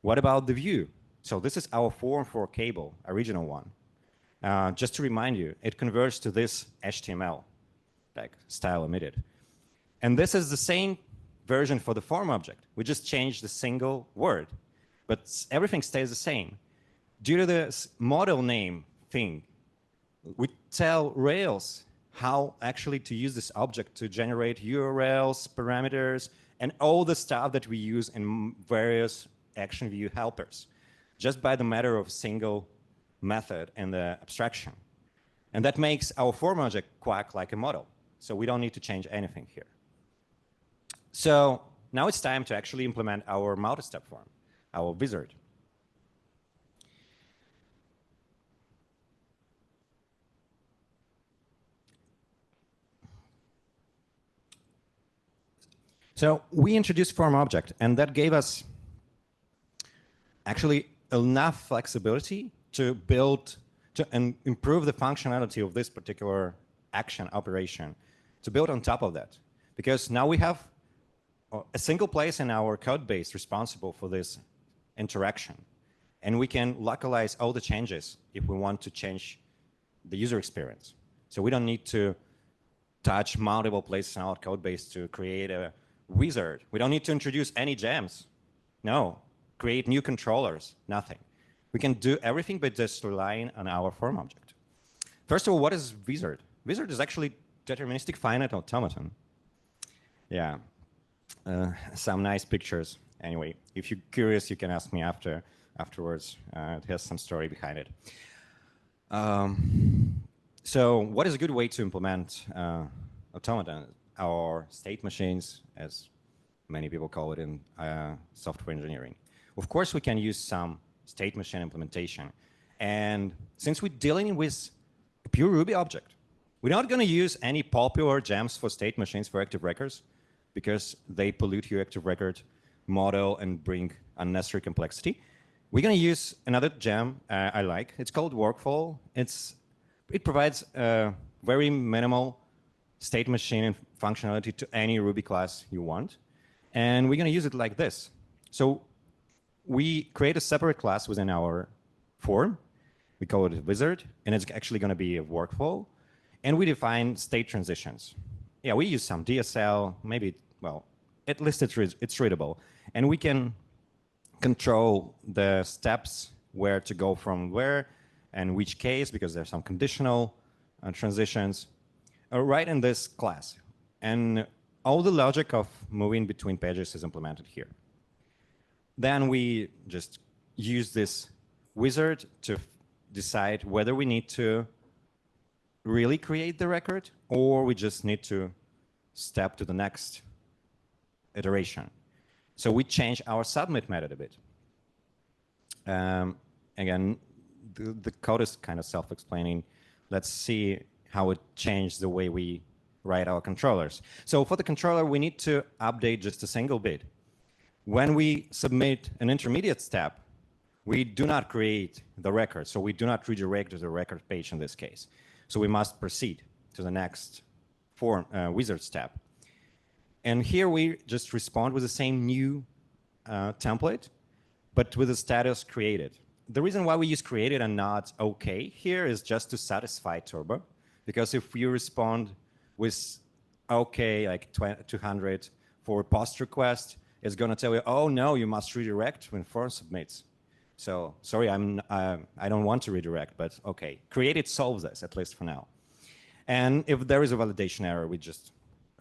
What about the view? So this is our form for cable, original one. Just to remind you, it converts to this HTML, like style omitted. And this is the same version for the form object. We just changed the single word, but everything stays the same. Due to this model name thing, we tell Rails how actually to use this object to generate URLs, parameters, and all the stuff that we use in various action view helpers, just by the matter of single method in the abstraction. And that makes our form object quack like a model. So we don't need to change anything here. So now it's time to actually implement our multi-step form, our wizard. So we introduced form object, and that gave us actually enough flexibility to build and improve the functionality of this particular action operation, to build on top of that. Because now we have a single place in our code base responsible for this interaction. And we can localize all the changes if we want to change the user experience. So we don't need to touch multiple places in our code base to create a wizard. We don't need to introduce any gems. No. Create new controllers. Nothing. We can do everything by just relying on our form object. First of all, what is wizard? Wizard is actually deterministic finite automaton. Yeah. Some nice pictures. Anyway, if you're curious, you can ask me afterwards. It has some story behind it. So what is a good way to implement automaton? Our state machines, as Many people call it in software engineering. Of course, we can use some state machine implementation. And since we're dealing with a pure Ruby object, we're not going to use any popular gems for state machines for active records because they pollute your active record model and bring unnecessary complexity. We're going to use another gem I like. It's called workflow. It provides very minimal state machine functionality to any Ruby class you want. And we're going to use it like this. So we create a separate class within our form. We call it a wizard, and it's actually going to be a workflow. And we define state transitions. Yeah, we use some DSL, maybe, well, at least it's readable. And we can control the steps where to go from where and which case, because there's some conditional transitions, right in this class. And all the logic of moving between pages is implemented here. Then we just use this wizard to decide whether we need to really create the record or we just need to step to the next iteration. So we change our submit method a bit. Again, the code is kind of self-explaining. Let's see how it changed the way we write our controllers. So for the controller, we need to update just a single bit. When we submit an intermediate step, we do not create the record. So we do not redirect to the record page in this case. So we must proceed to the next form, wizard step. And here we just respond with the same new template, but with the status created. The reason why we use created and not OK here is just to satisfy Turbo. Because if you respond with OK, like 200 for post request, it's going to tell you, oh, no, you must redirect when form submits. So sorry, I don't want to redirect, but OK. Created solves this, at least for now. And if there is a validation error, we just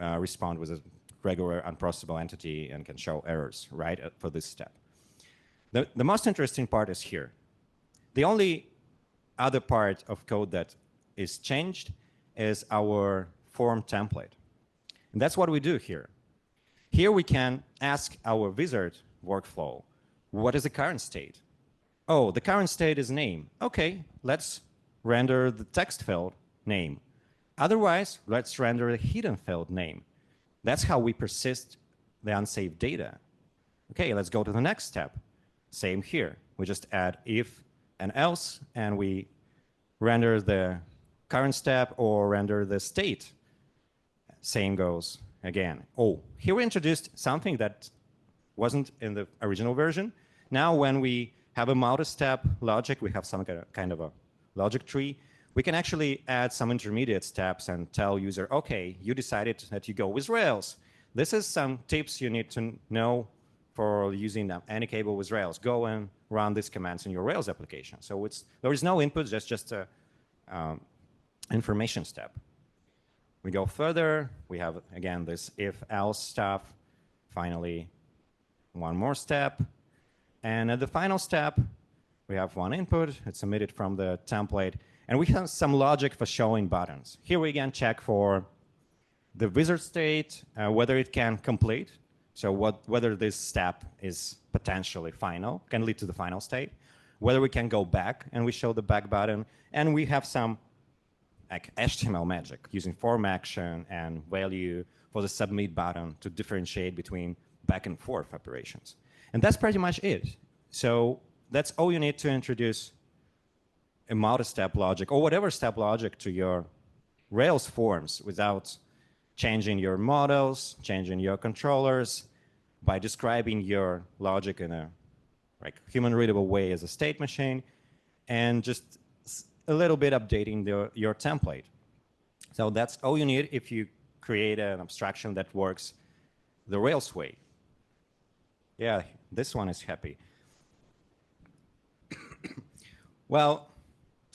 respond with a regular unprocessable entity and can show errors, right, for this step. The most interesting part is here. The only other part of code that is changed is our form template. And that's what we do here. Here we can ask our wizard workflow, what is the current state? Oh, the current state is name. OK, let's render the text field name. Otherwise, let's render a hidden field name. That's how we persist the unsaved data. OK, let's go to the next step. Same here. We just add if and else, and we render the current step or render the state. Same goes again. Oh, here we introduced something that wasn't in the original version. Now when we have a multi-step logic, we have some kind of a logic tree, we can actually add some intermediate steps and tell user, OK, you decided that you go with Rails. This is some tips you need to know for using any cable with Rails. Go and run these commands in your Rails application. So there is no input, just a information step. We go further. We have, again, this if-else stuff. Finally, one more step. And at the final step, we have one input. It's emitted from the template. And we have some logic for showing buttons. Here we again check for the wizard state, whether it can complete. So whether this step is potentially final, can lead to the final state. Whether we can go back, and we show the back button. And we have some like HTML magic using form action and value for the submit button to differentiate between back and forth operations. And that's pretty much it. So that's all you need to introduce a multi-step logic or whatever step logic to your Rails forms without changing your models, changing your controllers, by describing your logic in a human readable way as a state machine, and just a little bit updating your template. So that's all you need if you create an abstraction that works the Rails way. Yeah, this one is happy. Well,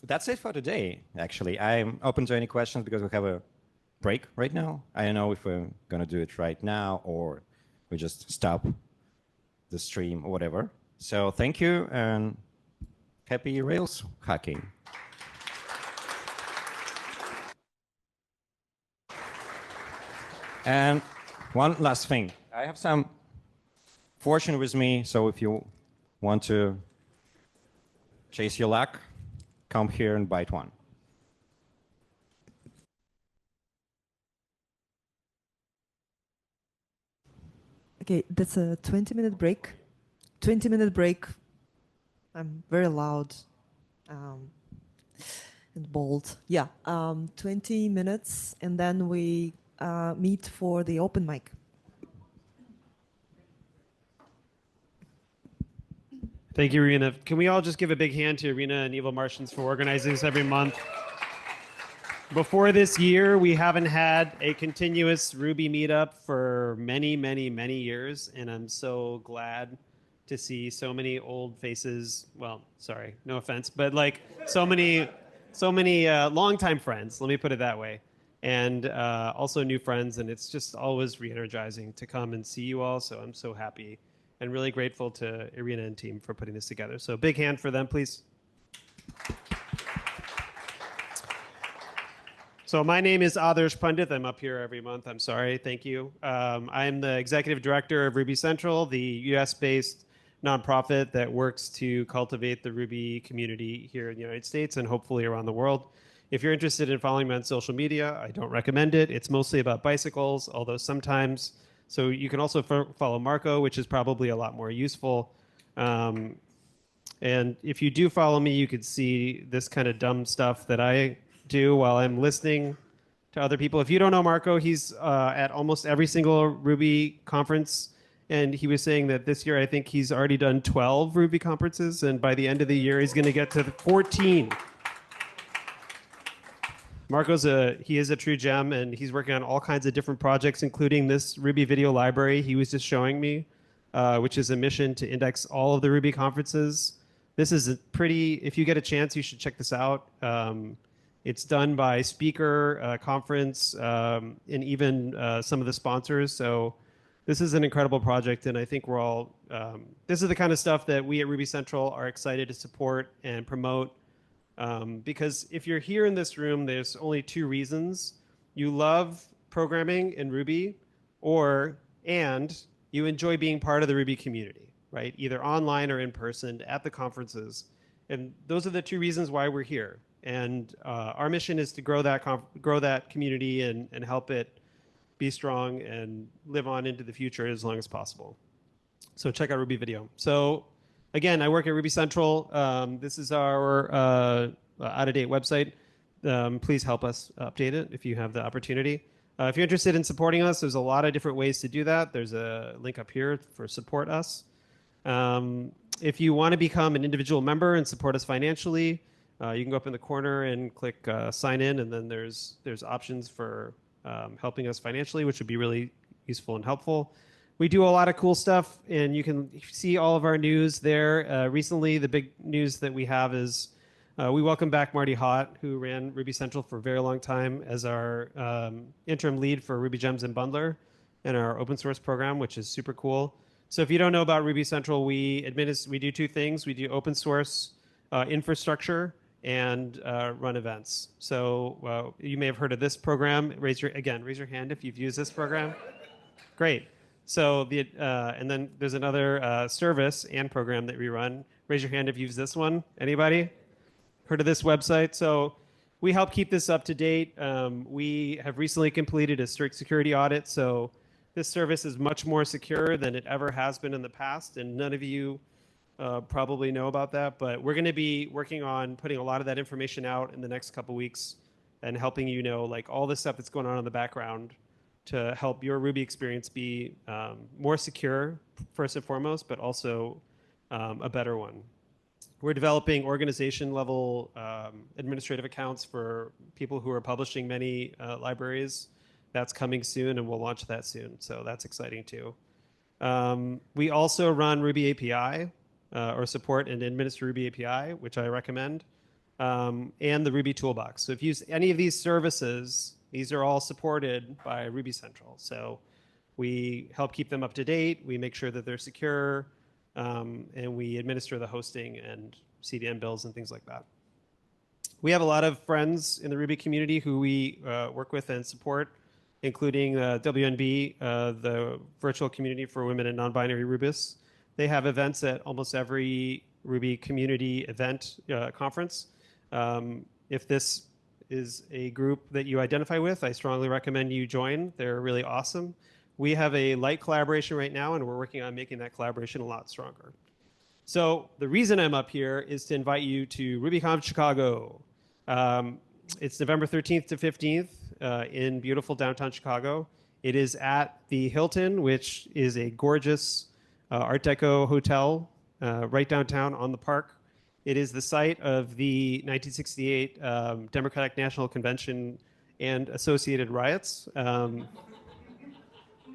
that's it for today, actually. I'm open to any questions because we have a break right now. I don't know if we're going to do it right now or we just stop the stream or whatever. So thank you and happy Rails hacking. And one last thing. I have some fortune with me. So if you want to chase your luck, come here and bite one. Okay, that's a 20-minute break. 20-minute break. I'm very loud and bold. Yeah, 20 minutes, and then we meet for the open mic. Thank you, Irina. Can we all just give a big hand to Irina and Evil Martians for organizing this every month? Before this year, we haven't had a continuous Ruby meetup for many, many, many years, and I'm so glad to see so many old faces. Well, sorry, no offense, but like so many longtime friends. Let me put it that way, and also new friends. And it's just always re-energizing to come and see you all. So I'm so happy and really grateful to Irina and team for putting this together. So big hand for them, please. So my name is Adarsh Pandit. I'm up here every month. I'm sorry. Thank you. I'm the executive director of Ruby Central, the US-based nonprofit that works to cultivate the Ruby community here in the United States and hopefully around the world. If you're interested in following me on social media, I don't recommend it. It's mostly about bicycles, although sometimes. So you can also follow Marco, which is probably a lot more useful. And if you do follow me, you could see this kind of dumb stuff that I do while I'm listening to other people. If you don't know Marco, he's at almost every single Ruby conference. And he was saying that this year, I think he's already done 12 Ruby conferences. And by the end of the year, he's going to get to 14. He is a true gem, and he's working on all kinds of different projects, including this Ruby video library he was just showing me, which is a mission to index all of the Ruby conferences. This is if you get a chance, you should check this out. It's done by speaker, conference, and even some of the sponsors. So this is an incredible project, and I think we're all, this is the kind of stuff that we at Ruby Central are excited to support and promote. Because if you're here in this room, there's only two reasons. You love programming in Ruby, and you enjoy being part of the Ruby community, right? Either online or in person at the conferences. And those are the two reasons why we're here. And our mission is to grow that community and help it be strong and live on into the future as long as possible. So check out Ruby Video. So again, I work at Ruby Central. This is our out-of-date website. Please help us update it if you have the opportunity. If you're interested in supporting us, there's a lot of different ways to do that. There's a link up here for Support Us. If you want to become an individual member and support us financially, you can go up in the corner and click Sign In, and then there's options for helping us financially, which would be really useful and helpful. We do a lot of cool stuff, and you can see all of our news there. Recently, the big news that we have is we welcome back Marty Hott, who ran Ruby Central for a very long time, as our interim lead for Ruby Gems and Bundler in our open source program, which is super cool. So if you don't know about Ruby Central, we do two things. We do open source infrastructure and run events. So you may have heard of this program. Raise your hand if you've used this program. Great. So and then there's another service and program that we run. Raise your hand if you've used this one. Anybody heard of this website? So we help keep this up to date. We have recently completed a strict security audit. So this service is much more secure than it ever has been in the past. And none of you probably know about that. But we're going to be working on putting a lot of that information out in the next couple weeks and helping you know like all the stuff that's going on in the background to help your Ruby experience be more secure, first and foremost, but also a better one. We're developing organization-level administrative accounts for people who are publishing many libraries. That's coming soon, and we'll launch that soon. So that's exciting, too. We also run Ruby API, or support and administer Ruby API, which I recommend, and the Ruby Toolbox. So if you use any of these services, these are all supported by Ruby Central. So we help keep them up to date. We make sure that they're secure, and we administer the hosting and CDN bills and things like that. We have a lot of friends in the Ruby community who we work with and support. including WNB, the virtual community for women and non-binary Rubists. They have events at almost every Ruby community event conference. If this is a group that you identify with, I strongly recommend you join. They're really awesome. We have a light collaboration right now, and we're working on making that collaboration a lot stronger. So the reason I'm up here is to invite you to RubyConf Chicago. It's November 13th to 15th in beautiful downtown Chicago. It is at the Hilton, which is a gorgeous Art Deco hotel right downtown on the park. It is the site of the 1968 Democratic National Convention and associated riots.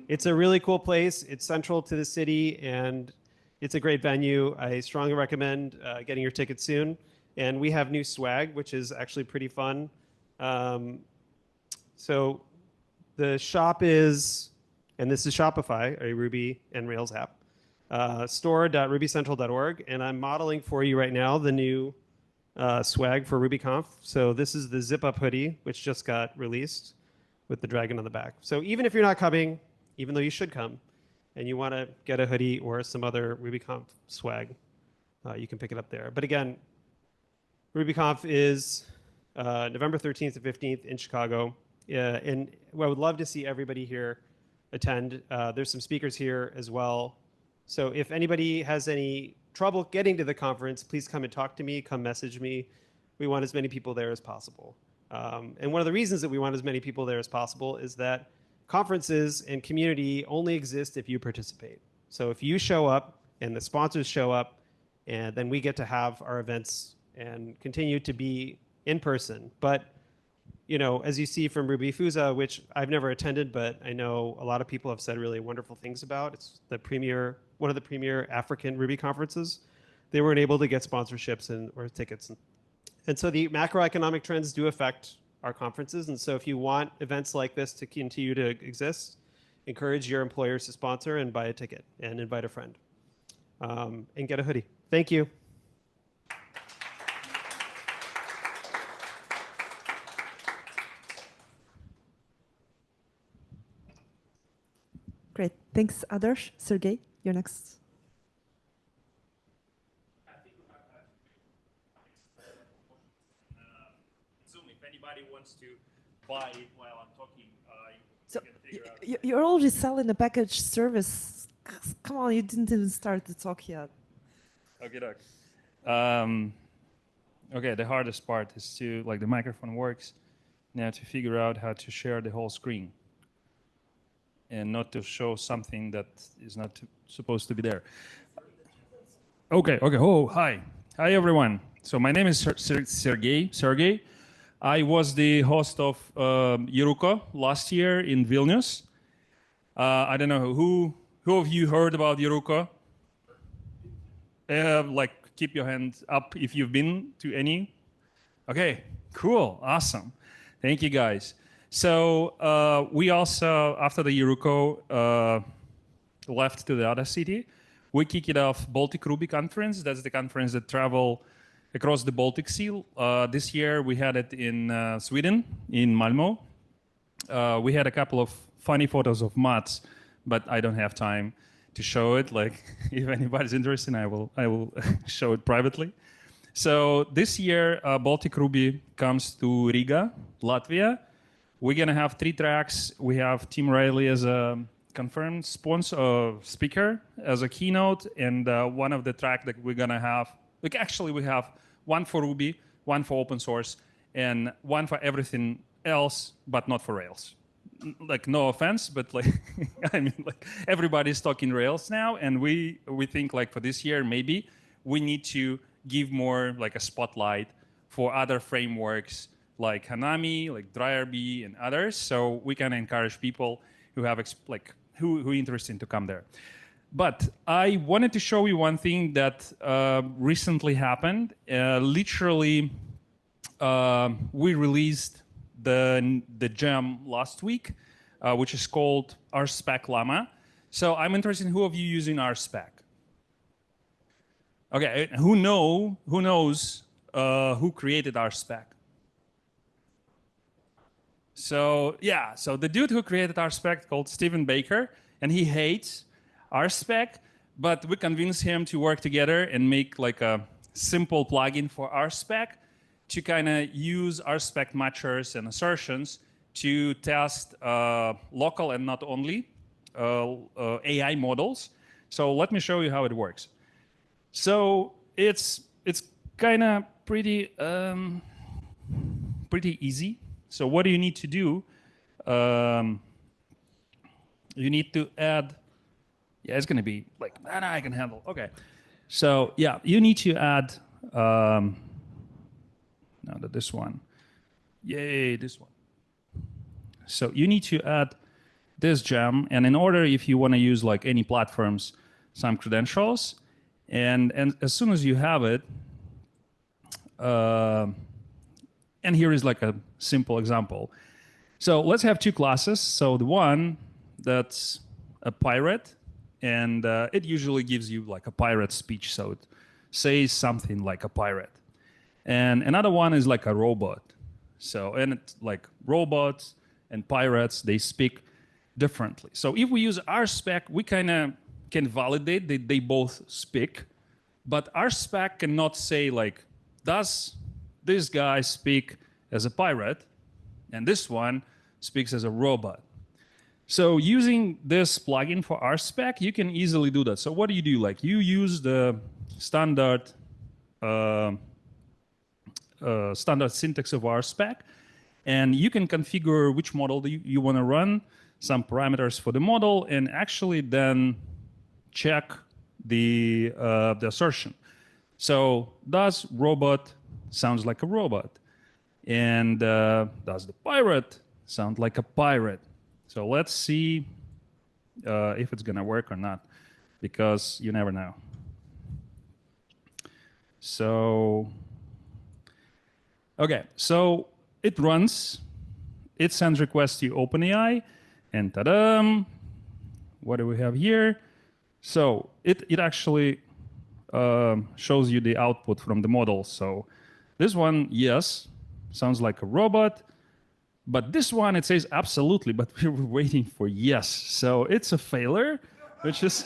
It's a really cool place. It's central to the city, and it's a great venue. I strongly recommend getting your tickets soon. And we have new swag, which is actually pretty fun. So the shop is, and this is Shopify, a Ruby and Rails app, store.rubycentral.org. And I'm modeling for you right now the new swag for RubyConf. So this is the zip-up hoodie, which just got released with the dragon on the back. So even if you're not coming, even though you should come, and you want to get a hoodie or some other RubyConf swag, you can pick it up there. But again, RubyConf is November 13th to 15th in Chicago. And I would love to see everybody here attend. There's some speakers here as well. So if anybody has any trouble getting to the conference, please come and talk to me, come message me. We want as many people there as possible. And one of the reasons that we want as many people there as possible is that conferences and community only exist if you participate. So if you show up and the sponsors show up, and then we get to have our events and continue to be in person. But you know, as you see from Ruby Fusa, which I've never attended, but I know a lot of people have said really wonderful things about. It's the premier, one of the premier African Ruby conferences. They weren't able to get sponsorships or tickets. And so the macroeconomic trends do affect our conferences. And so if you want events like this to continue to exist, encourage your employers to sponsor and buy a ticket and invite a friend and get a hoodie. Thank you. Great. Thanks, Adarsh. Sergey, you're next. Zoom, if anybody wants to buy it while I'm talking, So you can figure out. you're already selling a package service. Come on, you didn't even start the talk yet. Okay, doc. Okay, the hardest part is to, like, the microphone works. Now to figure out how to share the whole screen and not to show something that is not supposed to be there. Okay. Oh, hi. Hi, everyone. So my name is Sergey. I was the host of Yeruko last year in Vilnius. I don't know who of you heard about Yeruko? Like, keep your hand up if you've been to any. Okay, cool, awesome. Thank you, guys. So we also, after the Yeruko left to the other city, we kicked off Baltic Ruby Conference. That's the conference that travel across the Baltic Sea. This year we had it in Sweden, in Malmö. We had a couple of funny photos of Mats, but I don't have time to show it. Like, if anybody's interested, I will show it privately. So this year, Baltic Ruby comes to Riga, Latvia. We're gonna have 3 tracks. We have Tim Riley as a confirmed sponsor, speaker, as a keynote, and one of the track that we're gonna have, like, actually we have one for Ruby, one for open source, and one for everything else, but not for Rails. Like, no offense, but like, I mean, like, everybody's talking Rails now, and we think, like, for this year, maybe we need to give more, like, a spotlight for other frameworks like Hanami, like Dryerby, and others, so we can encourage people who have who interested to come there. But I wanted to show you one thing that recently happened. Literally, we released the gem last week, which is called RSpec Llama. So I'm interested in who of you using RSpec. Okay, who knows who created RSpec? So yeah, so the dude who created RSpec called Stephen Baker, and he hates RSpec, but we convinced him to work together and make like a simple plugin for RSpec to kind of use RSpec matchers and assertions to test local and not only AI models. So let me show you how it works. So it's kind of pretty easy. So what do you need to do? You need to add. Yeah, it's going to be like, nah, I can handle. Okay. So yeah, you need to add. Now that this one, yay, this one. So you need to add this gem, and in order, if you want to use like any platforms, some credentials, and as soon as you have it, and here is like a simple example. So let's have two classes. So the one that's a pirate, and it usually gives you like a pirate speech, so it says something like a pirate. And another one is like a robot. So, and it's like robots and pirates, they speak differently. So if we use RSpec, we kind of can validate that they both speak, but RSpec cannot say like, does this guy speak as a pirate and this one speaks as a robot? So using this plugin for RSpec, you can easily do that. So what do? Like you use the standard standard syntax of RSpec, and you can configure which model you want to run, some parameters for the model, and actually then check the assertion. So does robot sounds like a robot? And does the pirate sound like a pirate? So let's see if it's going to work or not, because you never know. So, okay, so it runs, it sends requests to OpenAI, and ta-da! What do we have here? So it actually shows you the output from the model. So this one, yes, sounds like a robot. But this one, it says absolutely, but we were waiting for yes. So it's a failure, which is,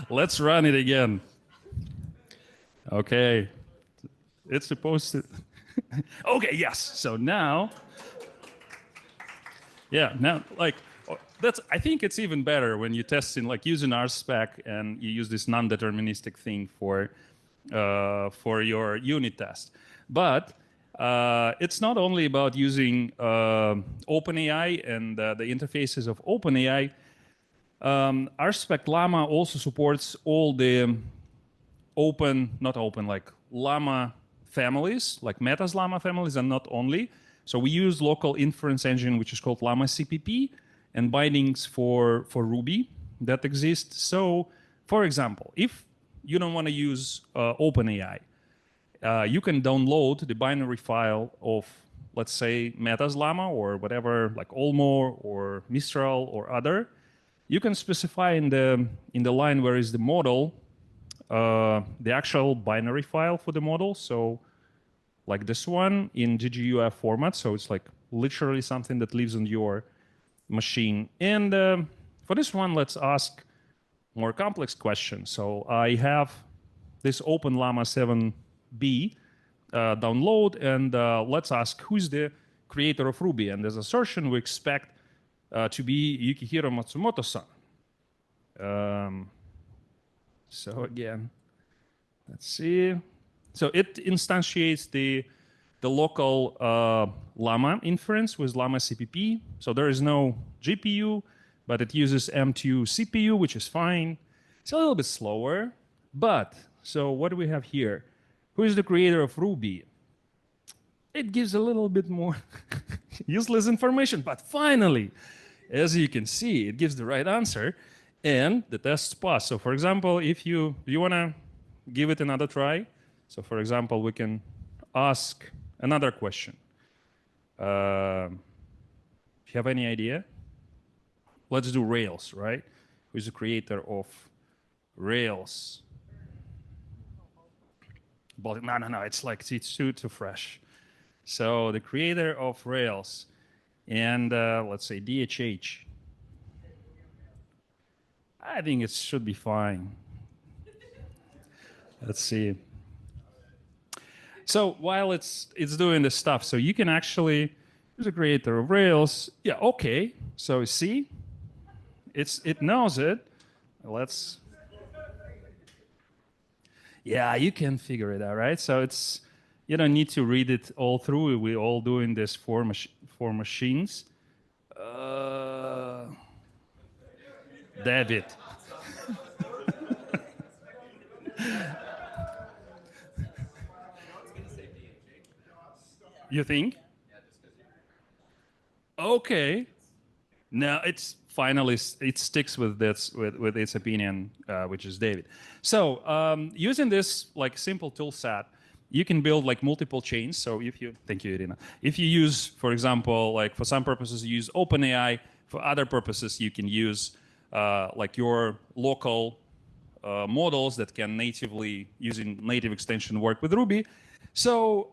let's run it again. Okay, it's supposed to, okay, yes. So now, yeah, now like, I think it's even better when you test in like using RSpec and you use this non-deterministic thing for your unit test. But it's not only about using OpenAI and the interfaces of OpenAI. RSpec Llama also supports all the like Llama families, like Meta's Llama families, and not only. So we use local inference engine, which is called Llama CPP, and bindings for Ruby that exist. So, for example, if you don't want to use OpenAI, you can download the binary file of, let's say, Meta's Llama or whatever, like Olmo or Mistral or other. You can specify in the line where is the model, the actual binary file for the model. So, like this one in GGUF format. So it's like literally something that lives on your machine. And for this one, let's ask more complex questions. So I have this Open Llama 7B download, and let's ask who's the creator of Ruby. And as assertion, we expect to be Yukihiro Matsumoto-san. So again, let's see. So it instantiates the local Llama inference with Llama CPP. So there is no GPU, but it uses M2 CPU, which is fine. It's a little bit slower, but so what do we have here? Who is the creator of Ruby? It gives a little bit more useless information, but finally, as you can see, it gives the right answer, and the tests pass. So for example, if you want to give it another try, so for example, we can ask another question. If you have any idea, let's do Rails, right? Who's the creator of Rails? But no, it's like it's too fresh. So the creator of Rails, And let's say DHH. I think it should be fine. Let's see. So while it's doing this stuff, so you can actually, here's a creator of Rails. Yeah, okay. So see, it knows it. Let's. Yeah, you can figure it out, right? So it's, you don't need to read it all through. We're all doing this for machines. David. You think? Okay. No, it's finally it sticks with this with its opinion, which is David. So using this like simple tool set, you can build like multiple chains. So if you, thank you, Irina. If you use, for example, like for some purposes you use OpenAI, for other purposes you can use like your local models that can natively, using native extension, work with Ruby. So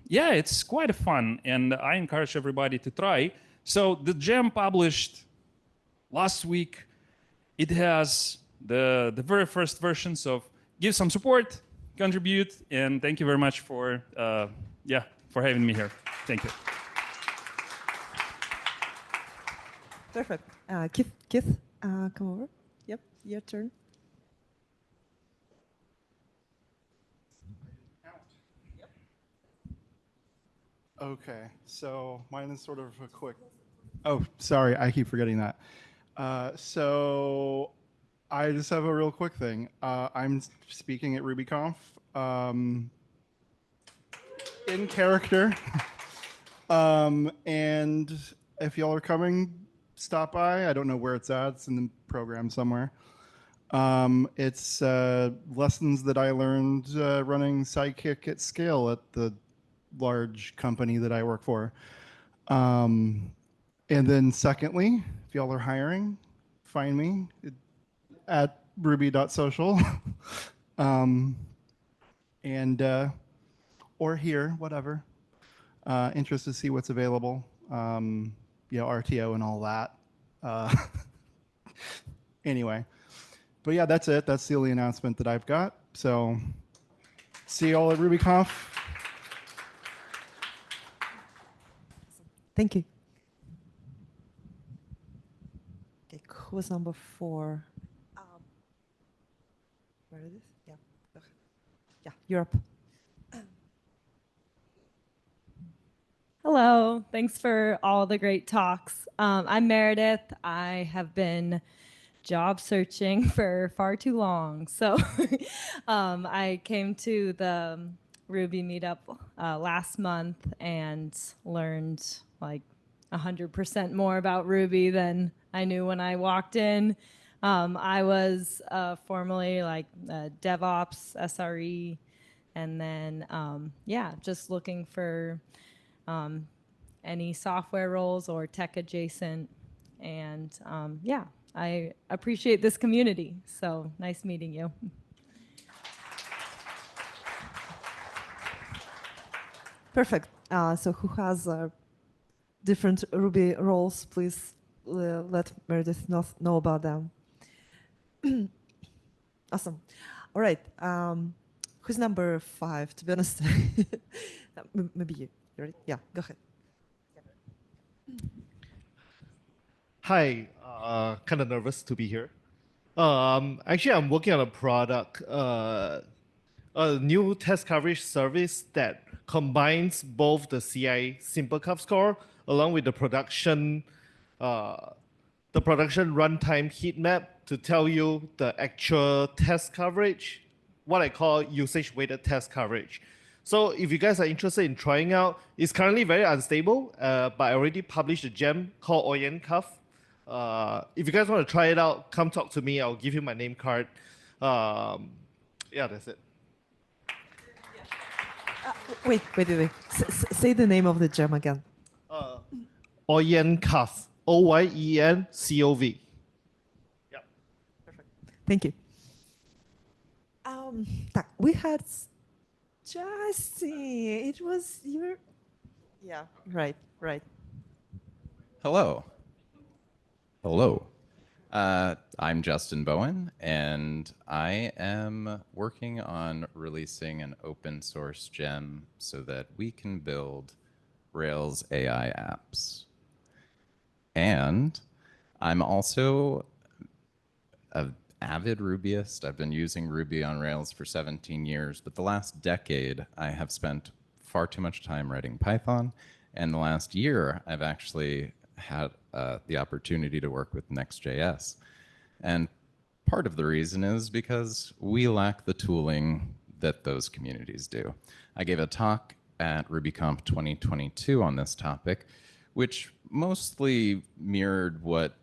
yeah, it's quite fun, and I encourage everybody to try. So the gem published last week, it has the very first versions of give some support, contribute, and thank you very much for yeah, for having me here. Thank you. Perfect. Keith, come over. Yep, your turn. Okay, so mine is sort of a quick. Oh, sorry, I keep forgetting that. So I just have a real quick thing. I'm speaking at RubyConf in character. And if y'all are coming, stop by. I don't know where it's at. It's in the program somewhere. It's lessons that I learned running Sidekick at scale at the large company that I work for. And then secondly, if y'all are hiring, find me at ruby.social. And or here, whatever. Interested to see what's available. RTO and all that. Anyway, but yeah, that's it. That's the only announcement that I've got. So see y'all at RubyConf. Thank you. Okay, who was number 4? Where is this? Yeah. Yeah, you're up. Hello. Thanks for all the great talks. I'm Meredith. I have been job searching for far too long. So I came to the Ruby Meetup last month and learned like 100% more about Ruby than I knew when I walked in. I was formerly like DevOps, SRE, and then, yeah, just looking for any software roles or tech adjacent. And yeah, I appreciate this community. So nice meeting you. Perfect. So who has different Ruby roles? Please let Meredith know about them. Awesome. All right. Who's number 5? To be honest, maybe you. You ready? Yeah, go ahead. Hi, kind of nervous to be here. Actually, I'm working on a product, a new test coverage service that combines both the CI simple cup score along with the production runtime heat map to tell you the actual test coverage, what I call usage-weighted test coverage. So if you guys are interested in trying out, it's currently very unstable, but I already published a gem called Oyen Cuff. If you guys want to try it out, come talk to me. I'll give you my name card. Yeah, that's it. Wait. Say the name of the gem again. Oyen Cuff. OYENCOV. Yeah. Perfect. Thank you. We had Justin. It was your. Yeah. Right. Hello. Hello. I'm Justin Bowen, and I am working on releasing an open source gem so that we can build Rails AI apps. And I'm also an avid Rubyist. I've been using Ruby on Rails for 17 years, but the last decade I have spent far too much time writing Python, and the last year I've actually had the opportunity to work with Next.js. And part of the reason is because we lack the tooling that those communities do. I gave a talk at RubyConf 2022 on this topic, which mostly mirrored what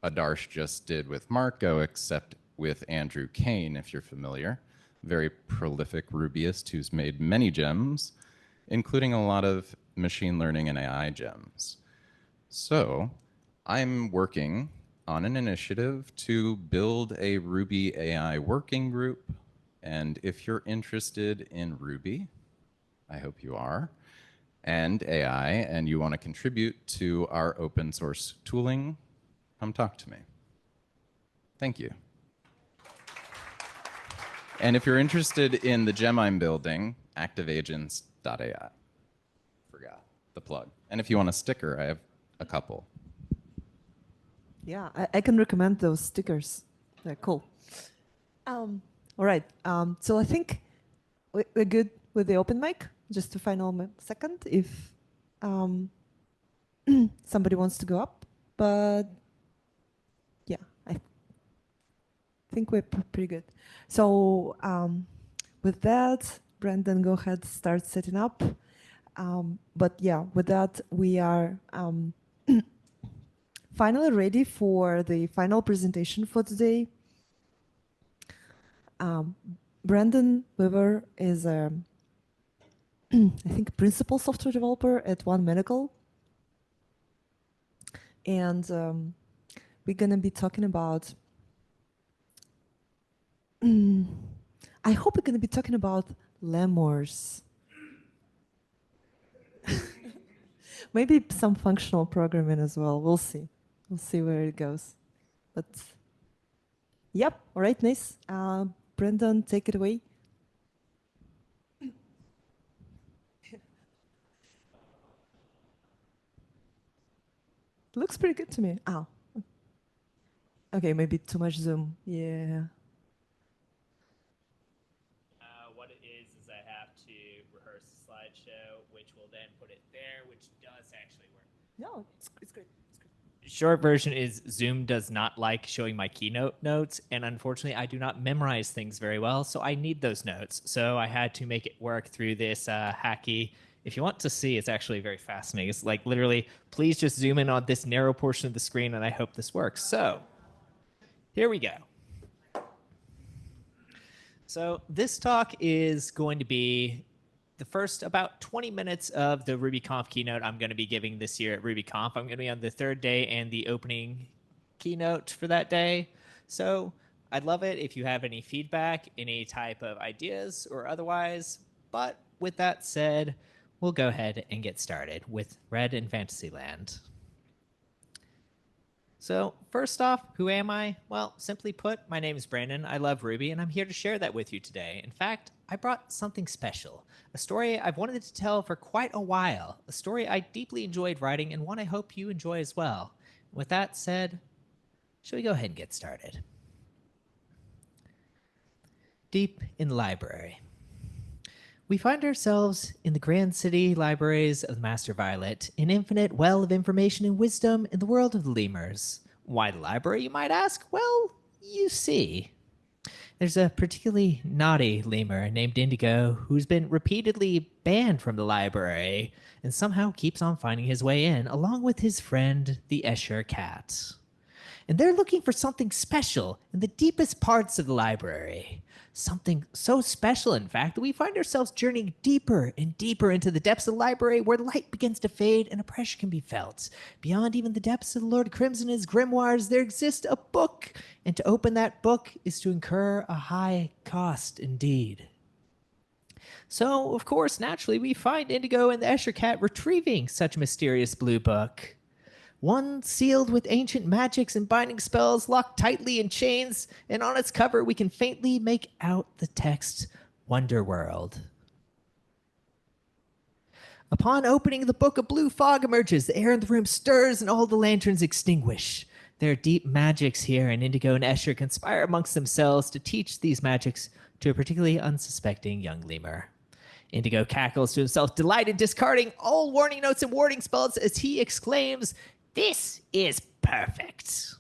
Adarsh just did with Marco, except with Andrew Kane, if you're familiar. Very prolific Rubyist who's made many gems, including a lot of machine learning and AI gems. So I'm working on an initiative to build a Ruby AI working group. And if you're interested in Ruby, I hope you are, and AI, and you want to contribute to our open source tooling, come talk to me. Thank you. And if you're interested in the gem I'm building, activeagents.ai. Forgot the plug. And if you want a sticker, I have a couple. Yeah, I can recommend those stickers. They're cool. All right. So I think we're good with the open mic. Just a final second, if somebody wants to go up. But yeah, I think we're pretty good. So with that, Brandon, go ahead, start setting up. But yeah, with that, we are finally ready for the final presentation for today. Brandon Weaver is a, I think, principal software developer at One Medical. And we're going to be talking about, I hope we're going to be talking about lemurs. Maybe some functional programming as well. We'll see. We'll see where it goes. But yep, all right, nice. Brendan, take it away. Looks pretty good to me. Oh. Okay, maybe too much zoom. Yeah. What it is I have to rehearse a slideshow, which will then put it there, which does actually work. No, it's great. Short version is Zoom does not like showing my keynote notes, and unfortunately I do not memorize things very well, so I need those notes. So I had to make it work through this hacky. If you want to see, it's actually very fascinating. It's like literally, please just zoom in on this narrow portion of the screen, and I hope this works. So here we go. So this talk is going to be the first about 20 minutes of the RubyConf keynote I'm going to be giving this year at RubyConf. I'm going to be on the third day and the opening keynote for that day. So I'd love it if you have any feedback, any type of ideas or otherwise. But with that said, we'll go ahead and get started with Red in Fantasyland. So first off, who am I? Well, simply put, my name is Brandon. I love Ruby, and I'm here to share that with you today. In fact, I brought something special, a story I've wanted to tell for quite a while, a story I deeply enjoyed writing, and one I hope you enjoy as well. With that said, shall we go ahead and get started? Deep in the library. We find ourselves in the grand city libraries of the Master Violet, an infinite well of information and wisdom in the world of the lemurs. Why the library, you might ask? Well, you see. There's a particularly naughty lemur named Indigo who's been repeatedly banned from the library and somehow keeps on finding his way in, along with his friend, the Escher cat. And they're looking for something special in the deepest parts of the library. Something so special, in fact, that we find ourselves journeying deeper and deeper into the depths of the library where light begins to fade and a pressure can be felt. Beyond even the depths of the Lord Crimson and his grimoires, there exists a book, and to open that book is to incur a high cost indeed. So, of course, naturally, we find Indigo and the Escher cat retrieving such a mysterious blue book. One sealed with ancient magics and binding spells, locked tightly in chains, and on its cover we can faintly make out the text, Wonderworld. Upon opening the book, a blue fog emerges. The air in the room stirs and all the lanterns extinguish. There are deep magics here, and Indigo and Escher conspire amongst themselves to teach these magics to a particularly unsuspecting young lemur. Indigo cackles to himself, delighted, discarding all warning notes and warding spells as he exclaims, "This is perfect."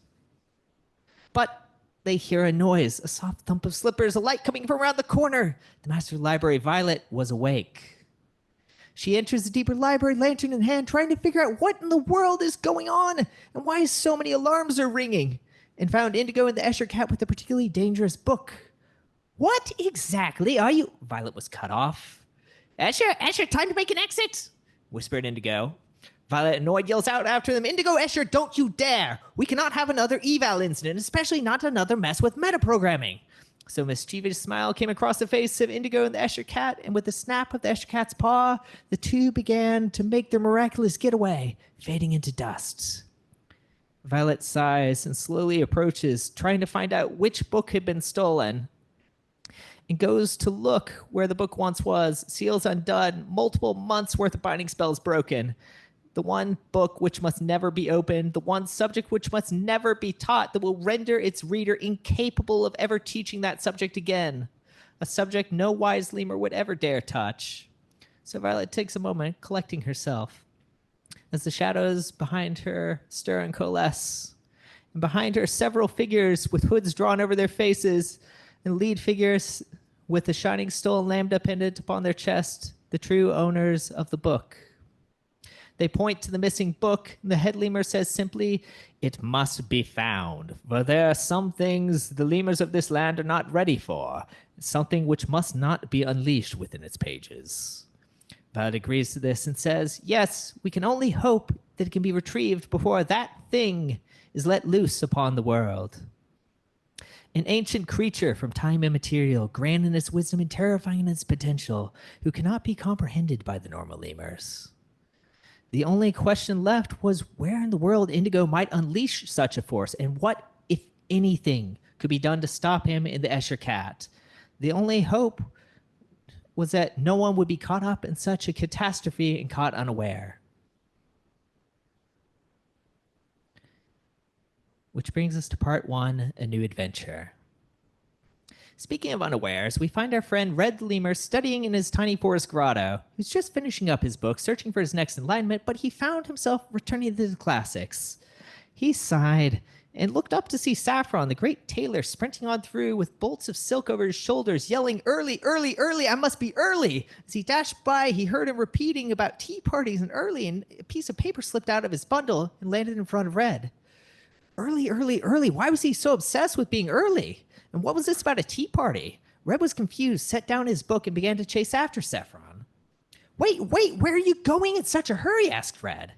But they hear a noise, a soft thump of slippers, a light coming from around the corner. The master of the library, Violet, was awake. She enters the deeper library, lantern in hand, trying to figure out what in the world is going on and why so many alarms are ringing, and found Indigo and the Escher cat with a particularly dangerous book. "What exactly are you—" Violet was cut off. Escher, time to make an exit," whispered Indigo. Violet, annoyed, yells out after them, "Indigo, Escher, don't you dare! We cannot have another eval incident, especially not another mess with metaprogramming." So a mischievous smile came across the face of Indigo and the Escher cat, and with the snap of the Escher cat's paw, the two began to make their miraculous getaway, fading into dust. Violet sighs and slowly approaches, trying to find out which book had been stolen, and goes to look where the book once was, seals undone, multiple months' worth of binding spells broken. The one book which must never be opened, the one subject which must never be taught, that will render its reader incapable of ever teaching that subject again. A subject no wise lemur would ever dare touch. So Violet takes a moment, collecting herself, as the shadows behind her stir and coalesce. And behind her, several figures with hoods drawn over their faces, and lead figures with a shining stolen lambda pendant upon their chest, the true owners of the book. They point to the missing book, and the head lemur says simply, "It must be found, for there are some things the lemurs of this land are not ready for, something which must not be unleashed within its pages." Violet agrees to this and says, "Yes, we can only hope that it can be retrieved before that thing is let loose upon the world." An ancient creature from time immaterial, grand in its wisdom and terrifying in its potential, who cannot be comprehended by the normal lemurs. The only question left was where in the world Indigo might unleash such a force, and what, if anything, could be done to stop him and the Escher cat. The only hope was that no one would be caught up in such a catastrophe and caught unaware. Which brings us to part 1, A New Adventure. Speaking of unawares, we find our friend Red the Lemur studying in his tiny forest grotto, who's just finishing up his book, searching for his next enlightenment, but he found himself returning to the classics. He sighed and looked up to see Saffron, the great tailor, sprinting on through with bolts of silk over his shoulders, yelling, "Early, early, early, I must be early!" As he dashed by, he heard him repeating about tea parties and early, and a piece of paper slipped out of his bundle and landed in front of Red. Early, early, early. Why was he so obsessed with being early? And what was this about a tea party? Red was confused, set down his book, and began to chase after Saffron. Wait, where are you going in such a hurry? Asked Red.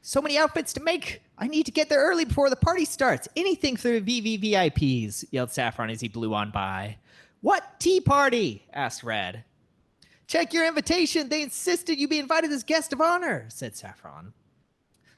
So many outfits to make. I need to get there early before the party starts. Anything for the VVVIPs, yelled Saffron as he blew on by. What tea party? Asked Red. Check your invitation. They insisted you be invited as guest of honor, said Saffron.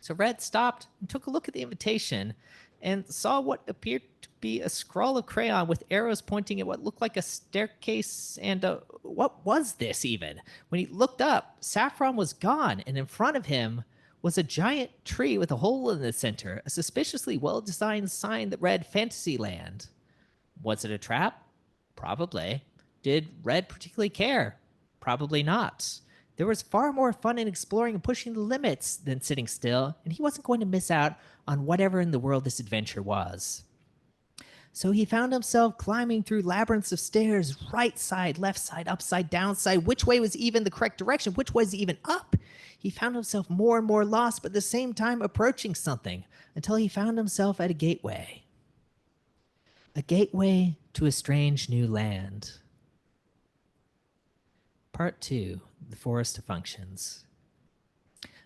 So Red stopped and took a look at the invitation and saw what appeared to be a scrawl of crayon with arrows pointing at what looked like a staircase and what was this even? When he looked up, Saffron was gone, and in front of him was a giant tree with a hole in the center, a suspiciously well-designed sign that read Fantasyland. Was it a trap? Probably. Did Red particularly care? Probably not. There was far more fun in exploring and pushing the limits than sitting still, and he wasn't going to miss out on whatever in the world this adventure was. So he found himself climbing through labyrinths of stairs, right side, left side, upside, down side. Which way was even the correct direction? Which was even up? He found himself more and more lost, but at the same time approaching something, until he found himself at a gateway. A gateway to a strange new land. Part 2, The Forest of Functions.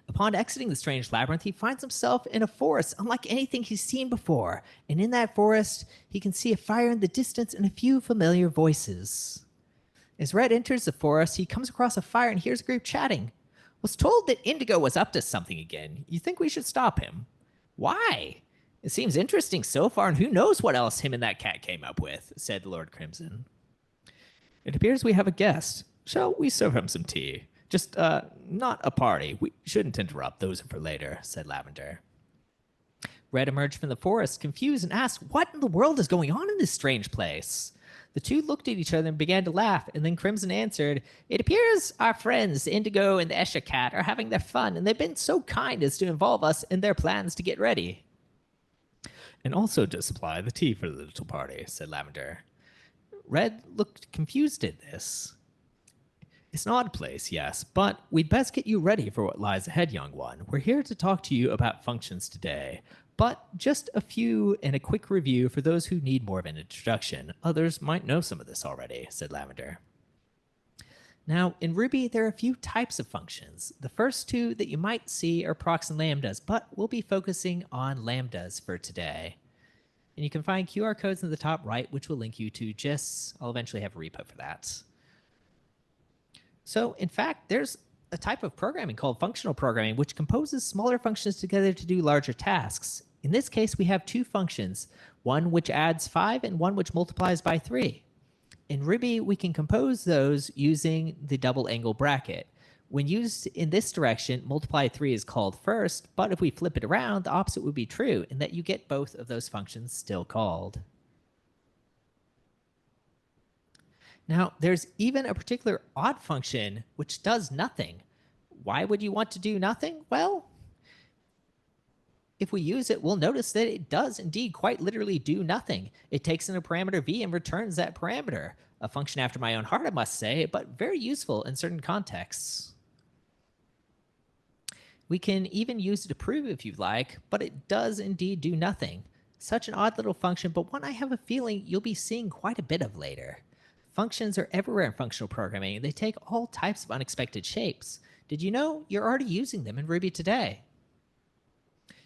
Upon exiting the strange labyrinth, he finds himself in a forest unlike anything he's seen before, and in that forest, he can see a fire in the distance and a few familiar voices. As Red enters the forest, he comes across a fire and hears a group chatting. Was told that Indigo was up to something again. You think we should stop him? Why? It seems interesting so far, and who knows what else him and that cat came up with, said Lord Crimson. It appears we have a guest. Shall we serve him some tea? Just, not a party. We shouldn't interrupt. Those are for later, said Lavender. Red emerged from the forest, confused, and asked, what in the world is going on in this strange place? The two looked at each other and began to laugh, and then Crimson answered, it appears our friends, the Indigo and the Escher cat, are having their fun, and they've been so kind as to involve us in their plans to get ready. And also to supply the tea for the little party, said Lavender. Red looked confused at this. It's an odd place, yes, but we'd best get you ready for what lies ahead, young one. We're here to talk to you about functions today, but just a few and a quick review for those who need more of an introduction. Others might know some of this already, said Lavender. Now, in Ruby, there are a few types of functions. The first two that you might see are procs and lambdas, but we'll be focusing on lambdas for today. And you can find QR codes in the top right, which will link you to GISs. I'll eventually have a repo for that. So, in fact, there's a type of programming called functional programming, which composes smaller functions together to do larger tasks. In this case, we have two functions, one which adds 5 and one which multiplies by 3. In Ruby, we can compose those using the double angle bracket. When used in this direction, multiply 3 is called first, but if we flip it around, the opposite would be true, in that you get both of those functions still called. Now, there's even a particular odd function which does nothing. Why would you want to do nothing? Well, if we use it, we'll notice that it does indeed quite literally do nothing. It takes in a parameter v and returns that parameter. A function after my own heart, I must say, but very useful in certain contexts. We can even use it to prove if you'd like, but it does indeed do nothing. Such an odd little function, but one I have a feeling you'll be seeing quite a bit of later. Functions are everywhere in functional programming, and they take all types of unexpected shapes. Did you know you're already using them in Ruby today?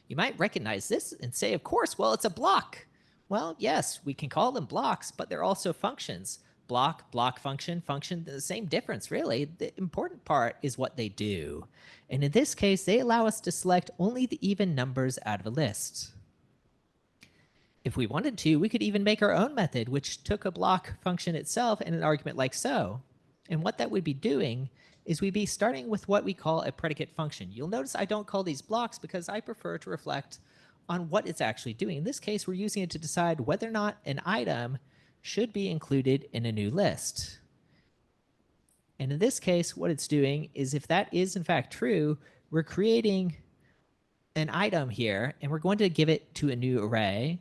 You might recognize this and say, of course, well, it's a block. Well, yes, we can call them blocks, but they're also functions. Block, block function, the same difference, really. The important part is what they do. And in this case, they allow us to select only the even numbers out of a list. If we wanted to, we could even make our own method, which took a block function itself and an argument like so. And what that would be doing is we'd be starting with what we call a predicate function. You'll notice I don't call these blocks because I prefer to reflect on what it's actually doing. In this case, we're using it to decide whether or not an item should be included in a new list. And in this case, what it's doing is if that is in fact true, we're creating an item here, and we're going to give it to a new array.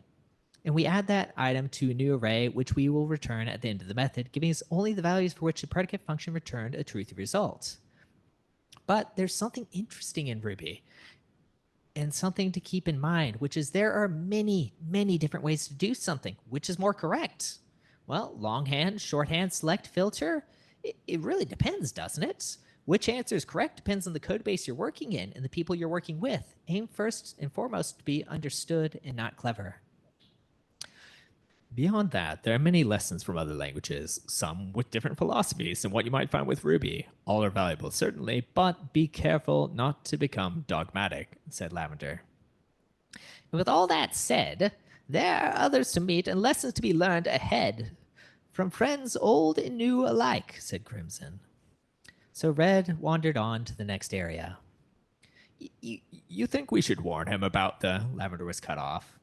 And we add that item to a new array, which we will return at the end of the method, giving us only the values for which the predicate function returned a truthy result. But there's something interesting in Ruby, and something to keep in mind, which is there are many, many different ways to do something. Which is more correct? Well, longhand, shorthand, select, filter? It really depends, doesn't it? Which answer is correct depends on the code base you're working in and the people you're working with. Aim first and foremost to be understood and not clever. Beyond that, there are many lessons from other languages, some with different philosophies than what you might find with Ruby. All are valuable, certainly, but be careful not to become dogmatic, said Lavender. With all that said, there are others to meet and lessons to be learned ahead, from friends old and new alike, said Crimson. So Red wandered on to the next area. You think we should warn him about the... Lavender was cut off.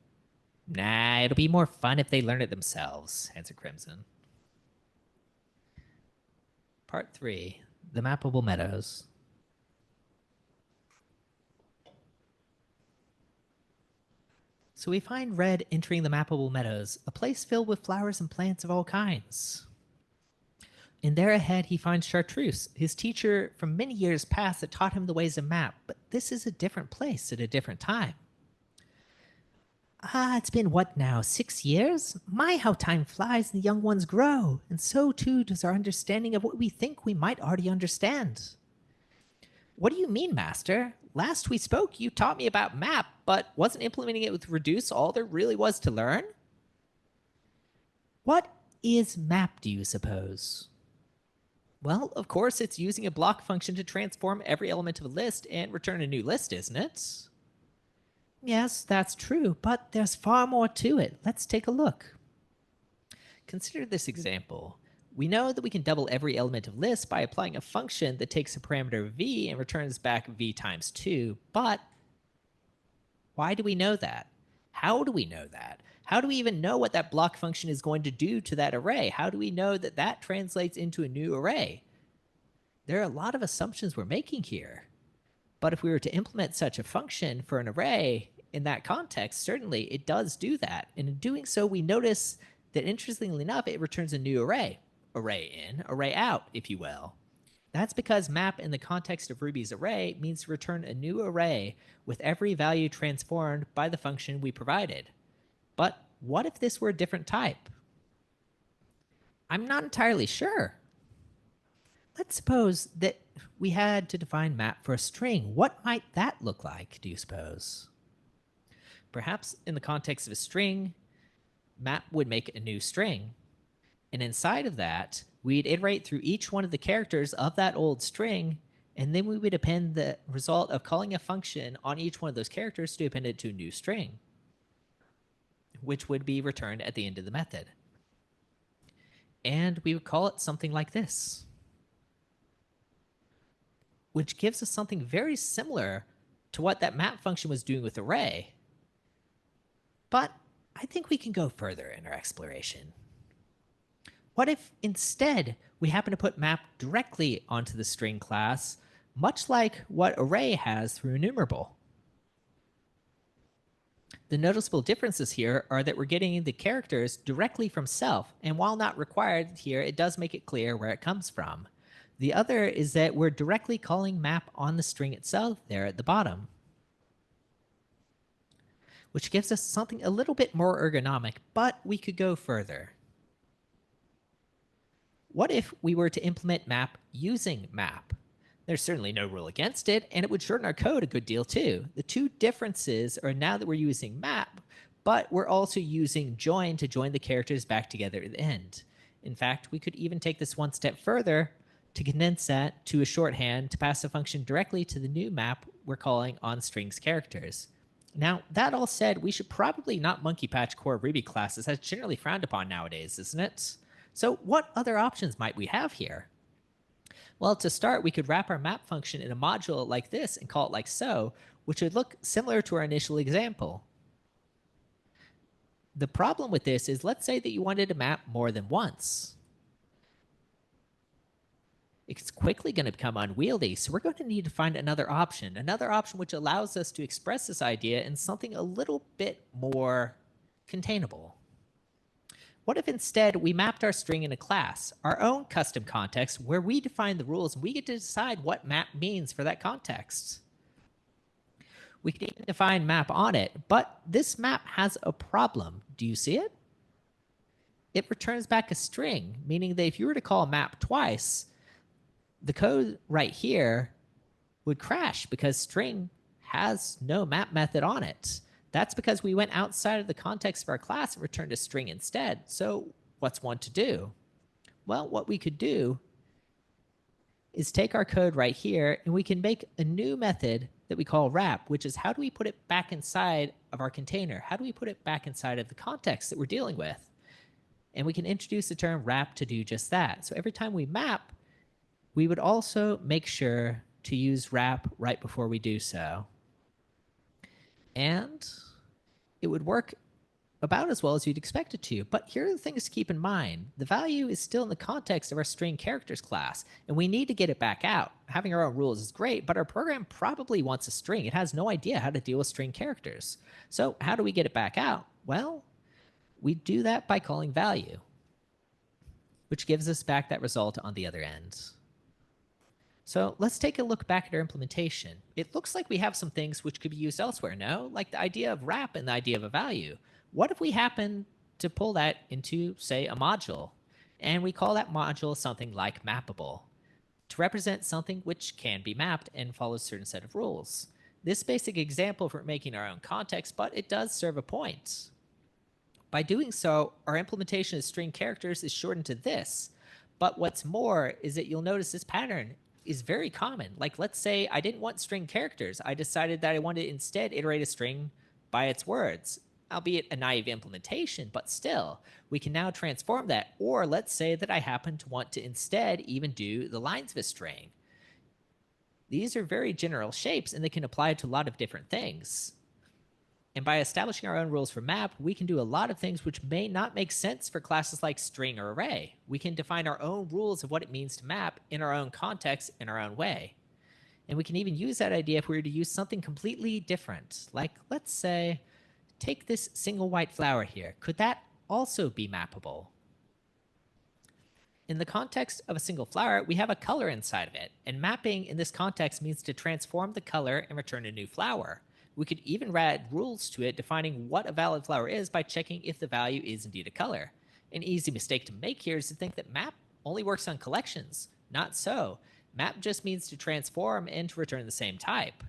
Nah, it'll be more fun if they learn it themselves, answered Crimson. Part 3, the Mappable Meadows. So we find Red entering the Mappable Meadows, a place filled with flowers and plants of all kinds. And there ahead he finds Chartreuse, his teacher from many years past that taught him the ways to map, but this is a different place at a different time. It's been what now, 6 years? My, how time flies and the young ones grow, and so too does our understanding of what we think we might already understand. What do you mean, Master? Last we spoke, you taught me about map, but wasn't implementing it with reduce all there really was to learn? What is map, do you suppose? Well, of course, it's using a block function to transform every element of a list and return a new list, isn't it? Yes, that's true, but there's far more to it. Let's take a look. Consider this example. We know that we can double every element of list by applying a function that takes a parameter v and returns back v times 2, but why do we know that? How do we know that? How do we even know what that block function is going to do to that array? How do we know that that translates into a new array? There are a lot of assumptions we're making here. But if we were to implement such a function for an array in that context, certainly it does do that. And in doing so, we notice that interestingly enough, it returns a new array. Array in, array out, if you will. That's because map in the context of Ruby's array means to return a new array with every value transformed by the function we provided. But what if this were a different type? I'm not entirely sure. Let's suppose that we had to define map for a string. What might that look like, do you suppose? Perhaps in the context of a string, map would make a new string. And inside of that, we'd iterate through each one of the characters of that old string, and then we would append the result of calling a function on each one of those characters to append it to a new string, which would be returned at the end of the method. And we would call it something like this, which gives us something very similar to what that map function was doing with array. But I think we can go further in our exploration. What if instead we happen to put map directly onto the string class, much like what array has through enumerable? The noticeable differences here are that we're getting the characters directly from self, and while not required here, it does make it clear where it comes from. The other is that we're directly calling map on the string itself there at the bottom, which gives us something a little bit more ergonomic, but we could go further. What if we were to implement map using map? There's certainly no rule against it, and it would shorten our code a good deal too. The two differences are now that we're using map, but we're also using join to join the characters back together at the end. In fact, we could even take this one step further to condense that to a shorthand to pass a function directly to the new map we're calling on strings characters. Now, that all said, we should probably not monkey patch core Ruby classes. That's generally frowned upon nowadays, isn't it? So what other options might we have here? Well, to start, we could wrap our map function in a module like this and call it like so, which would look similar to our initial example. The problem with this is, let's say that you wanted to map more than once. It's quickly going to become unwieldy, so we're going to need to find another option which allows us to express this idea in something a little bit more containable. What if instead we mapped our string in a class, our own custom context, where we define the rules and we get to decide what map means for that context? We could even define map on it, but this map has a problem. Do you see it? It returns back a string, meaning that if you were to call map twice, the code right here would crash because string has no map method on it. That's because we went outside of the context of our class and returned a string instead. So what's one to do? Well, what we could do is take our code right here and we can make a new method that we call wrap, which is how do we put it back inside of our container? How do we put it back inside of the context that we're dealing with? And we can introduce the term wrap to do just that. So every time we map, we would also make sure to use wrap right before we do so. And it would work about as well as you'd expect it to. But here are the things to keep in mind. The value is still in the context of our string characters class, and we need to get it back out. Having our own rules is great, but our program probably wants a string. It has no idea how to deal with string characters. So how do we get it back out? Well, we do that by calling value, which gives us back that result on the other end. So let's take a look back at our implementation. It looks like we have some things which could be used elsewhere, no? Like the idea of wrap and the idea of a value. What if we happen to pull that into, say, a module, and we call that module something like mappable to represent something which can be mapped and follows a certain set of rules? This basic example for making our own context, but it does serve a point. By doing so, our implementation of string characters is shortened to this. But what's more is that you'll notice this pattern is very common. Like, let's say I didn't want string characters. I decided that I wanted to instead iterate a string by its words, albeit a naive implementation, but still, we can now transform that. Or let's say that I happen to want to instead even do the lines of a string. These are very general shapes, and they can apply to a lot of different things. And by establishing our own rules for map, we can do a lot of things which may not make sense for classes like string or array. We can define our own rules of what it means to map in our own context, in our own way. And we can even use that idea if we were to use something completely different. Like, let's say, take this single white flower here. Could that also be mappable? In the context of a single flower, we have a color inside of it. And mapping in this context means to transform the color and return a new flower. We could even add rules to it defining what a valid flower is by checking if the value is indeed a color. An easy mistake to make here is to think that map only works on collections. Not so. Map just means to transform and to return the same type.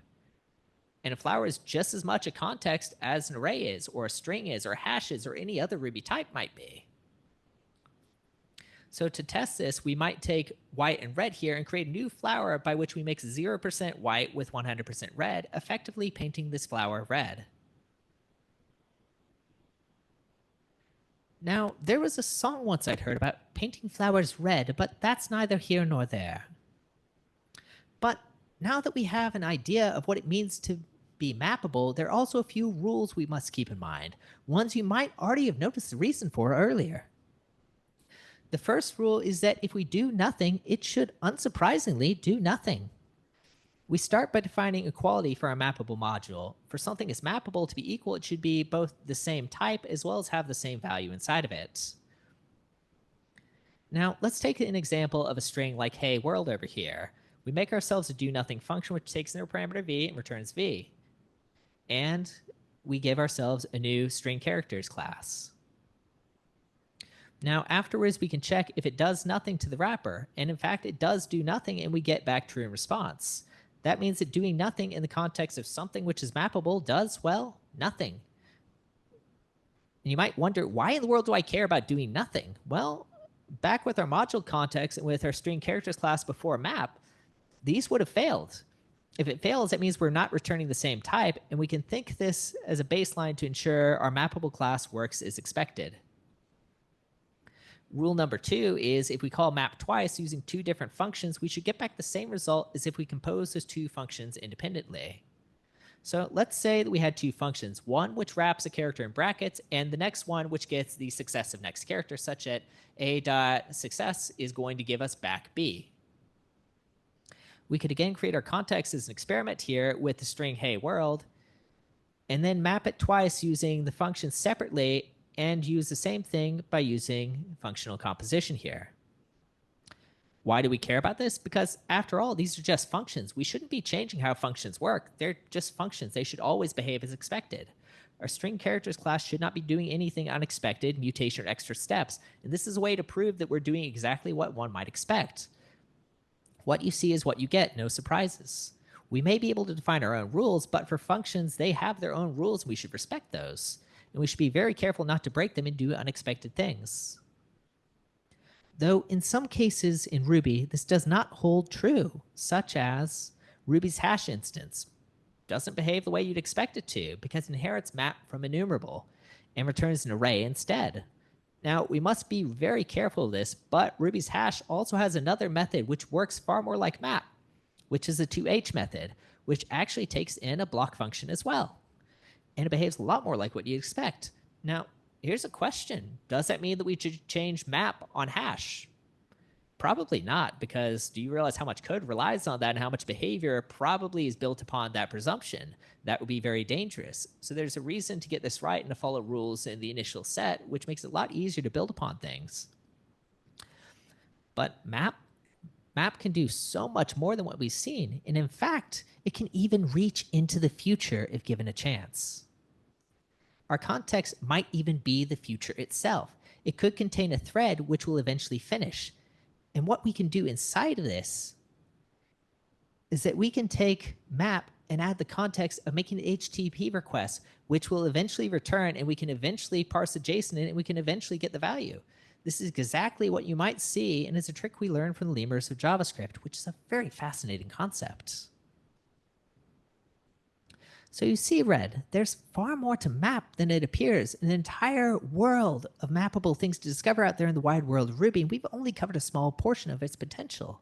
And a flower is just as much a context as an array is, or a string is, or hashes, or any other Ruby type might be. So to test this, we might take white and red here and create a new flower by which we mix 0% white with 100% red, effectively painting this flower red. Now, there was a song once I'd heard about painting flowers red, but that's neither here nor there. But now that we have an idea of what it means to be mappable, there are also a few rules we must keep in mind, ones you might already have noticed the reason for earlier. The first rule is that if we do nothing, it should unsurprisingly do nothing. We start by defining equality for our mappable module. For something is mappable to be equal, it should be both the same type as well as have the same value inside of it. Now, let's take an example of a string like hey world over here. We make ourselves a do nothing function which takes in a parameter v and returns v. And we give ourselves a new string characters class. Now, afterwards, we can check if it does nothing to the wrapper. And in fact, it does do nothing, and we get back true in response. That means that doing nothing in the context of something which is mappable does, well, nothing. And you might wonder, why in the world do I care about doing nothing? Well, back with our module context and with our string characters class before map, these would have failed. If it fails, that means we're not returning the same type, and we can think this as a baseline to ensure our mappable class works as expected. Rule number 2 is if we call map twice using 2 different functions, we should get back the same result as if we compose those 2 functions independently. So let's say that we had 2 functions, one which wraps a character in brackets, and the next one which gets the successive next character, such that a.success is going to give us back b. We could again create our context as an experiment here with the string hey world, and then map it twice using the functions separately and use the same thing by using functional composition here. Why do we care about this? Because after all, these are just functions. We shouldn't be changing how functions work. They're just functions. They should always behave as expected. Our string characters class should not be doing anything unexpected, mutation, or extra steps. And this is a way to prove that we're doing exactly what one might expect. What you see is what you get, no surprises. We may be able to define our own rules, but for functions, they have their own rules, and we should respect those. And we should be very careful not to break them and do unexpected things. Though in some cases in Ruby, this does not hold true, such as Ruby's hash instance doesn't behave the way you'd expect it to because it inherits map from enumerable and returns an array instead. Now, we must be very careful of this, but Ruby's hash also has another method which works far more like map, which is the toH method, which actually takes in a block function as well. And it behaves a lot more like what you'd expect. Now, here's a question. Does that mean that we should change map on hash? Probably not, because do you realize how much code relies on that and how much behavior probably is built upon that presumption? That would be very dangerous. So there's a reason to get this right and to follow rules in the initial set, which makes it a lot easier to build upon things. But map can do so much more than what we've seen. And in fact, it can even reach into the future if given a chance. Our context might even be the future itself. It could contain a thread which will eventually finish. And what we can do inside of this is that we can take map and add the context of making an HTTP request, which will eventually return, and we can eventually parse the JSON in, and we can eventually get the value. This is exactly what you might see, and it's a trick we learned from the lemurs of JavaScript, which is a very fascinating concept. So you see, Red, there's far more to map than it appears. An entire world of mappable things to discover out there in the wide world of Ruby, and we've only covered a small portion of its potential.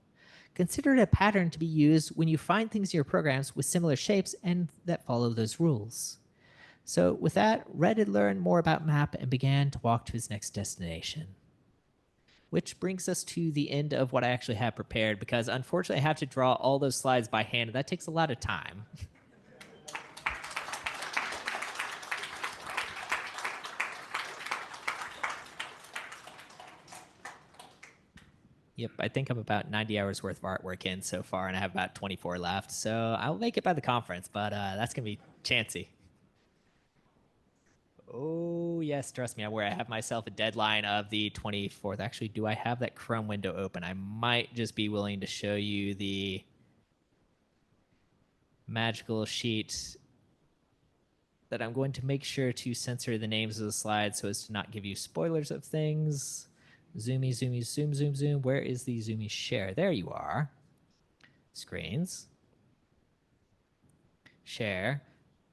Consider it a pattern to be used when you find things in your programs with similar shapes and that follow those rules. So with that, Red had learned more about map and began to walk to his next destination. Which brings us to the end of what I actually have prepared, because unfortunately I have to draw all those slides by hand, and that takes a lot of time. Yep, I think I'm about 90 hours worth of artwork in so far, and I have about 24 left. So I'll make it by the conference, but that's going to be chancy. Oh, yes, trust me, I'm aware. I have myself a deadline of the 24th. Actually, do I have that Chrome window open? I might just be willing to show you the magical sheet that I'm going to make sure to censor the names of the slides so as to not give you spoilers of things. Zoomy, zoomy, zoom, zoom, zoom. Where is the zoomy share? There you are. Screens. Share.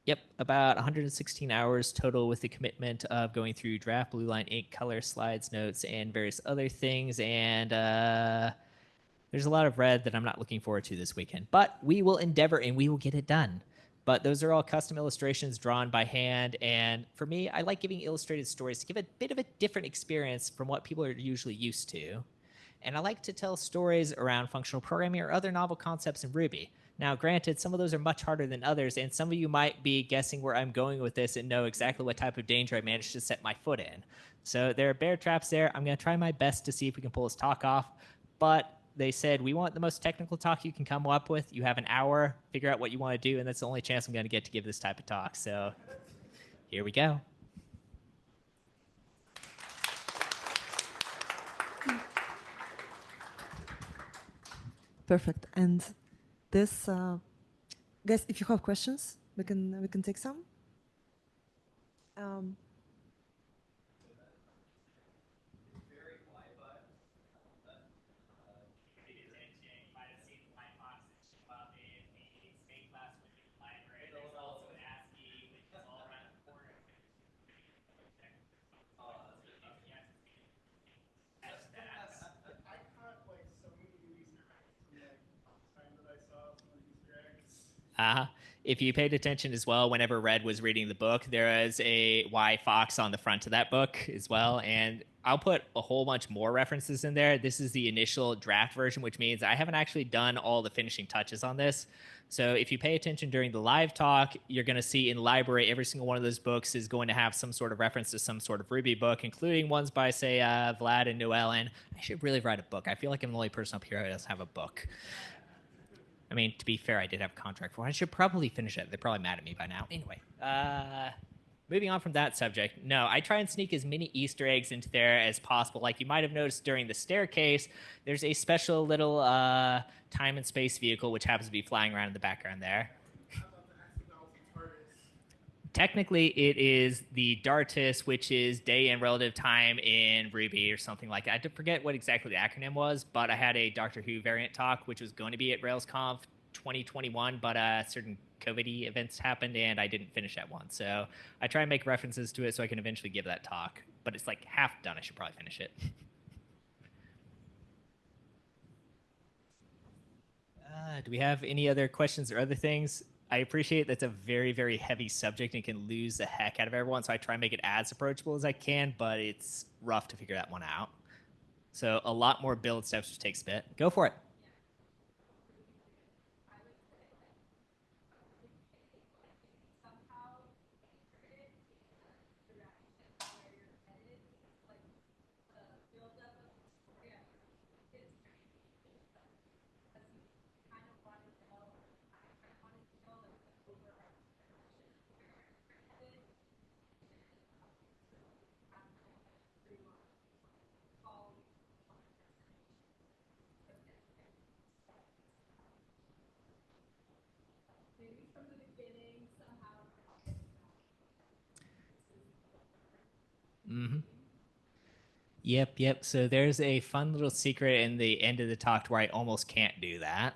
Yep, about 116 hours total with the commitment of going through draft, blue line, ink, color, slides, notes, and various other things. And there's a lot of red that I'm not looking forward to this weekend. But we will endeavor and we will get it done. But those are all custom illustrations drawn by hand. And for me, I like giving illustrated stories to give a bit of a different experience from what people are usually used to. And I like to tell stories around functional programming or other novel concepts in Ruby. Now, granted, some of those are much harder than others, and some of you might be guessing where I'm going with this and know exactly what type of danger I managed to set my foot in. So there are bear traps there. I'm going to try my best to see if we can pull this talk off. But they said, we want the most technical talk you can come up with. You have an hour, figure out what you want to do, and that's the only chance I'm going to get to give this type of talk. So here we go. Perfect. And this, guys, if you have questions, we can take some. If you paid attention as well, whenever Red was reading the book, there is a Y Fox on the front of that book as well. And I'll put a whole bunch more references in there. This is the initial draft version, which means I haven't actually done all the finishing touches on this. So if you pay attention during the live talk, you're going to see in library, every single one of those books is going to have some sort of reference to some sort of Ruby book, including ones by, say, Vlad and Noel. And I should really write a book. I feel like I'm the only person up here who doesn't have a book. I mean, to be fair, I did have a contract for it. I should probably finish it. They're probably mad at me by now. Anyway, moving on from that subject. No, I try and sneak as many Easter eggs into there as possible. Like you might have noticed during the staircase, there's a special little time and space vehicle which happens to be flying around in the background there. Technically, it is the Dartus, which is day and relative time in Ruby or something like that. I forget what exactly the acronym was, but I had a Doctor Who variant talk, which was going to be at RailsConf 2021, but certain COVID events happened, and I didn't finish that one. So I try and make references to it so I can eventually give that talk. But it's like half done. I should probably finish it. Do we have any other questions or other things? I appreciate that's a very, very heavy subject and can lose the heck out of everyone, so I try and make it as approachable as I can, but it's rough to figure that one out. So a lot more build steps, which takes a bit. Go for it. Mm-hmm. Yep. So there's a fun little secret in the end of the talk where I almost can't do that.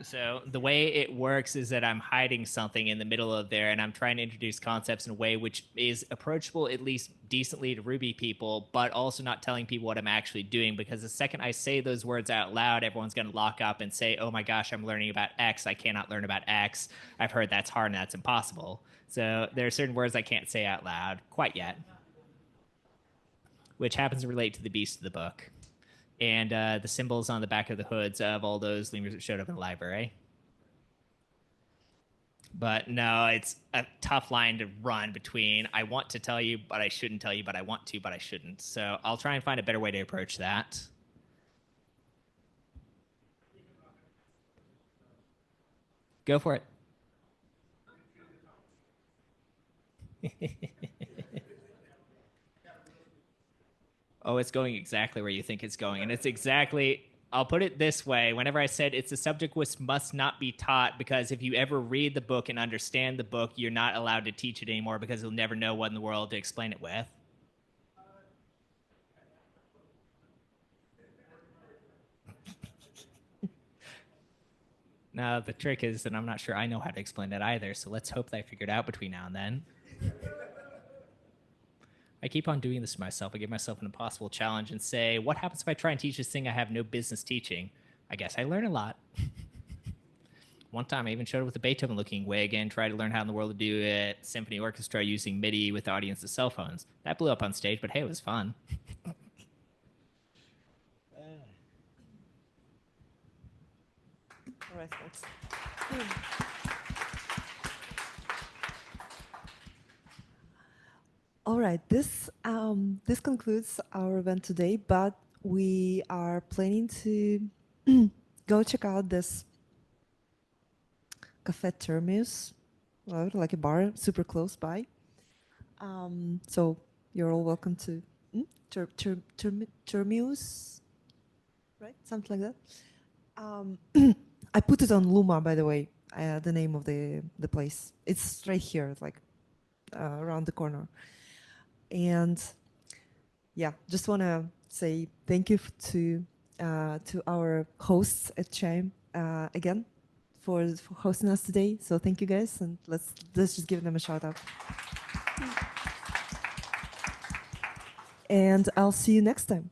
So the way it works is that I'm hiding something in the middle of there, and I'm trying to introduce concepts in a way which is approachable at least decently to Ruby people, but also not telling people what I'm actually doing, because the second I say those words out loud, everyone's going to lock up and say, oh my gosh, I'm learning about X. I cannot learn about X. I've heard that's hard and that's impossible. So there are certain words I can't say out loud quite yet, which happens to relate to the beast of the book. And the symbols on the back of the hoods of all those lemurs that showed up in the library. But no, it's a tough line to run between I want to tell you, but I shouldn't tell you, but I want to, but I shouldn't. So I'll try and find a better way to approach that. Go for it. Oh, it's going exactly where you think it's going. And it's exactly, I'll put it this way. Whenever I said it's a subject which must not be taught, because if you ever read the book and understand the book, you're not allowed to teach it anymore because you'll never know what in the world to explain it with. Now, the trick is that I'm not sure I know how to explain it either, so let's hope that I figure it out between now and then. I keep on doing this to myself. I give myself an impossible challenge and say, what happens if I try and teach this thing I have no business teaching? I guess I learn a lot. One time I even showed up with a Beethoven-looking wig and tried to learn how in the world to do a symphony orchestra using MIDI with audience's cell phones. That blew up on stage, but hey, it was fun. All right, thanks. All right, this concludes our event today, but we are planning to go check out this Café Termius, like a bar super close by. So you're all welcome to Termius, right? Something like that. I put it on Luma, by the way, the name of the place. It's right here, like around the corner. And yeah, just want to say thank you to our hosts at Chime again for hosting us today. So thank you guys, and let's just give them a shout out. And I'll see you next time.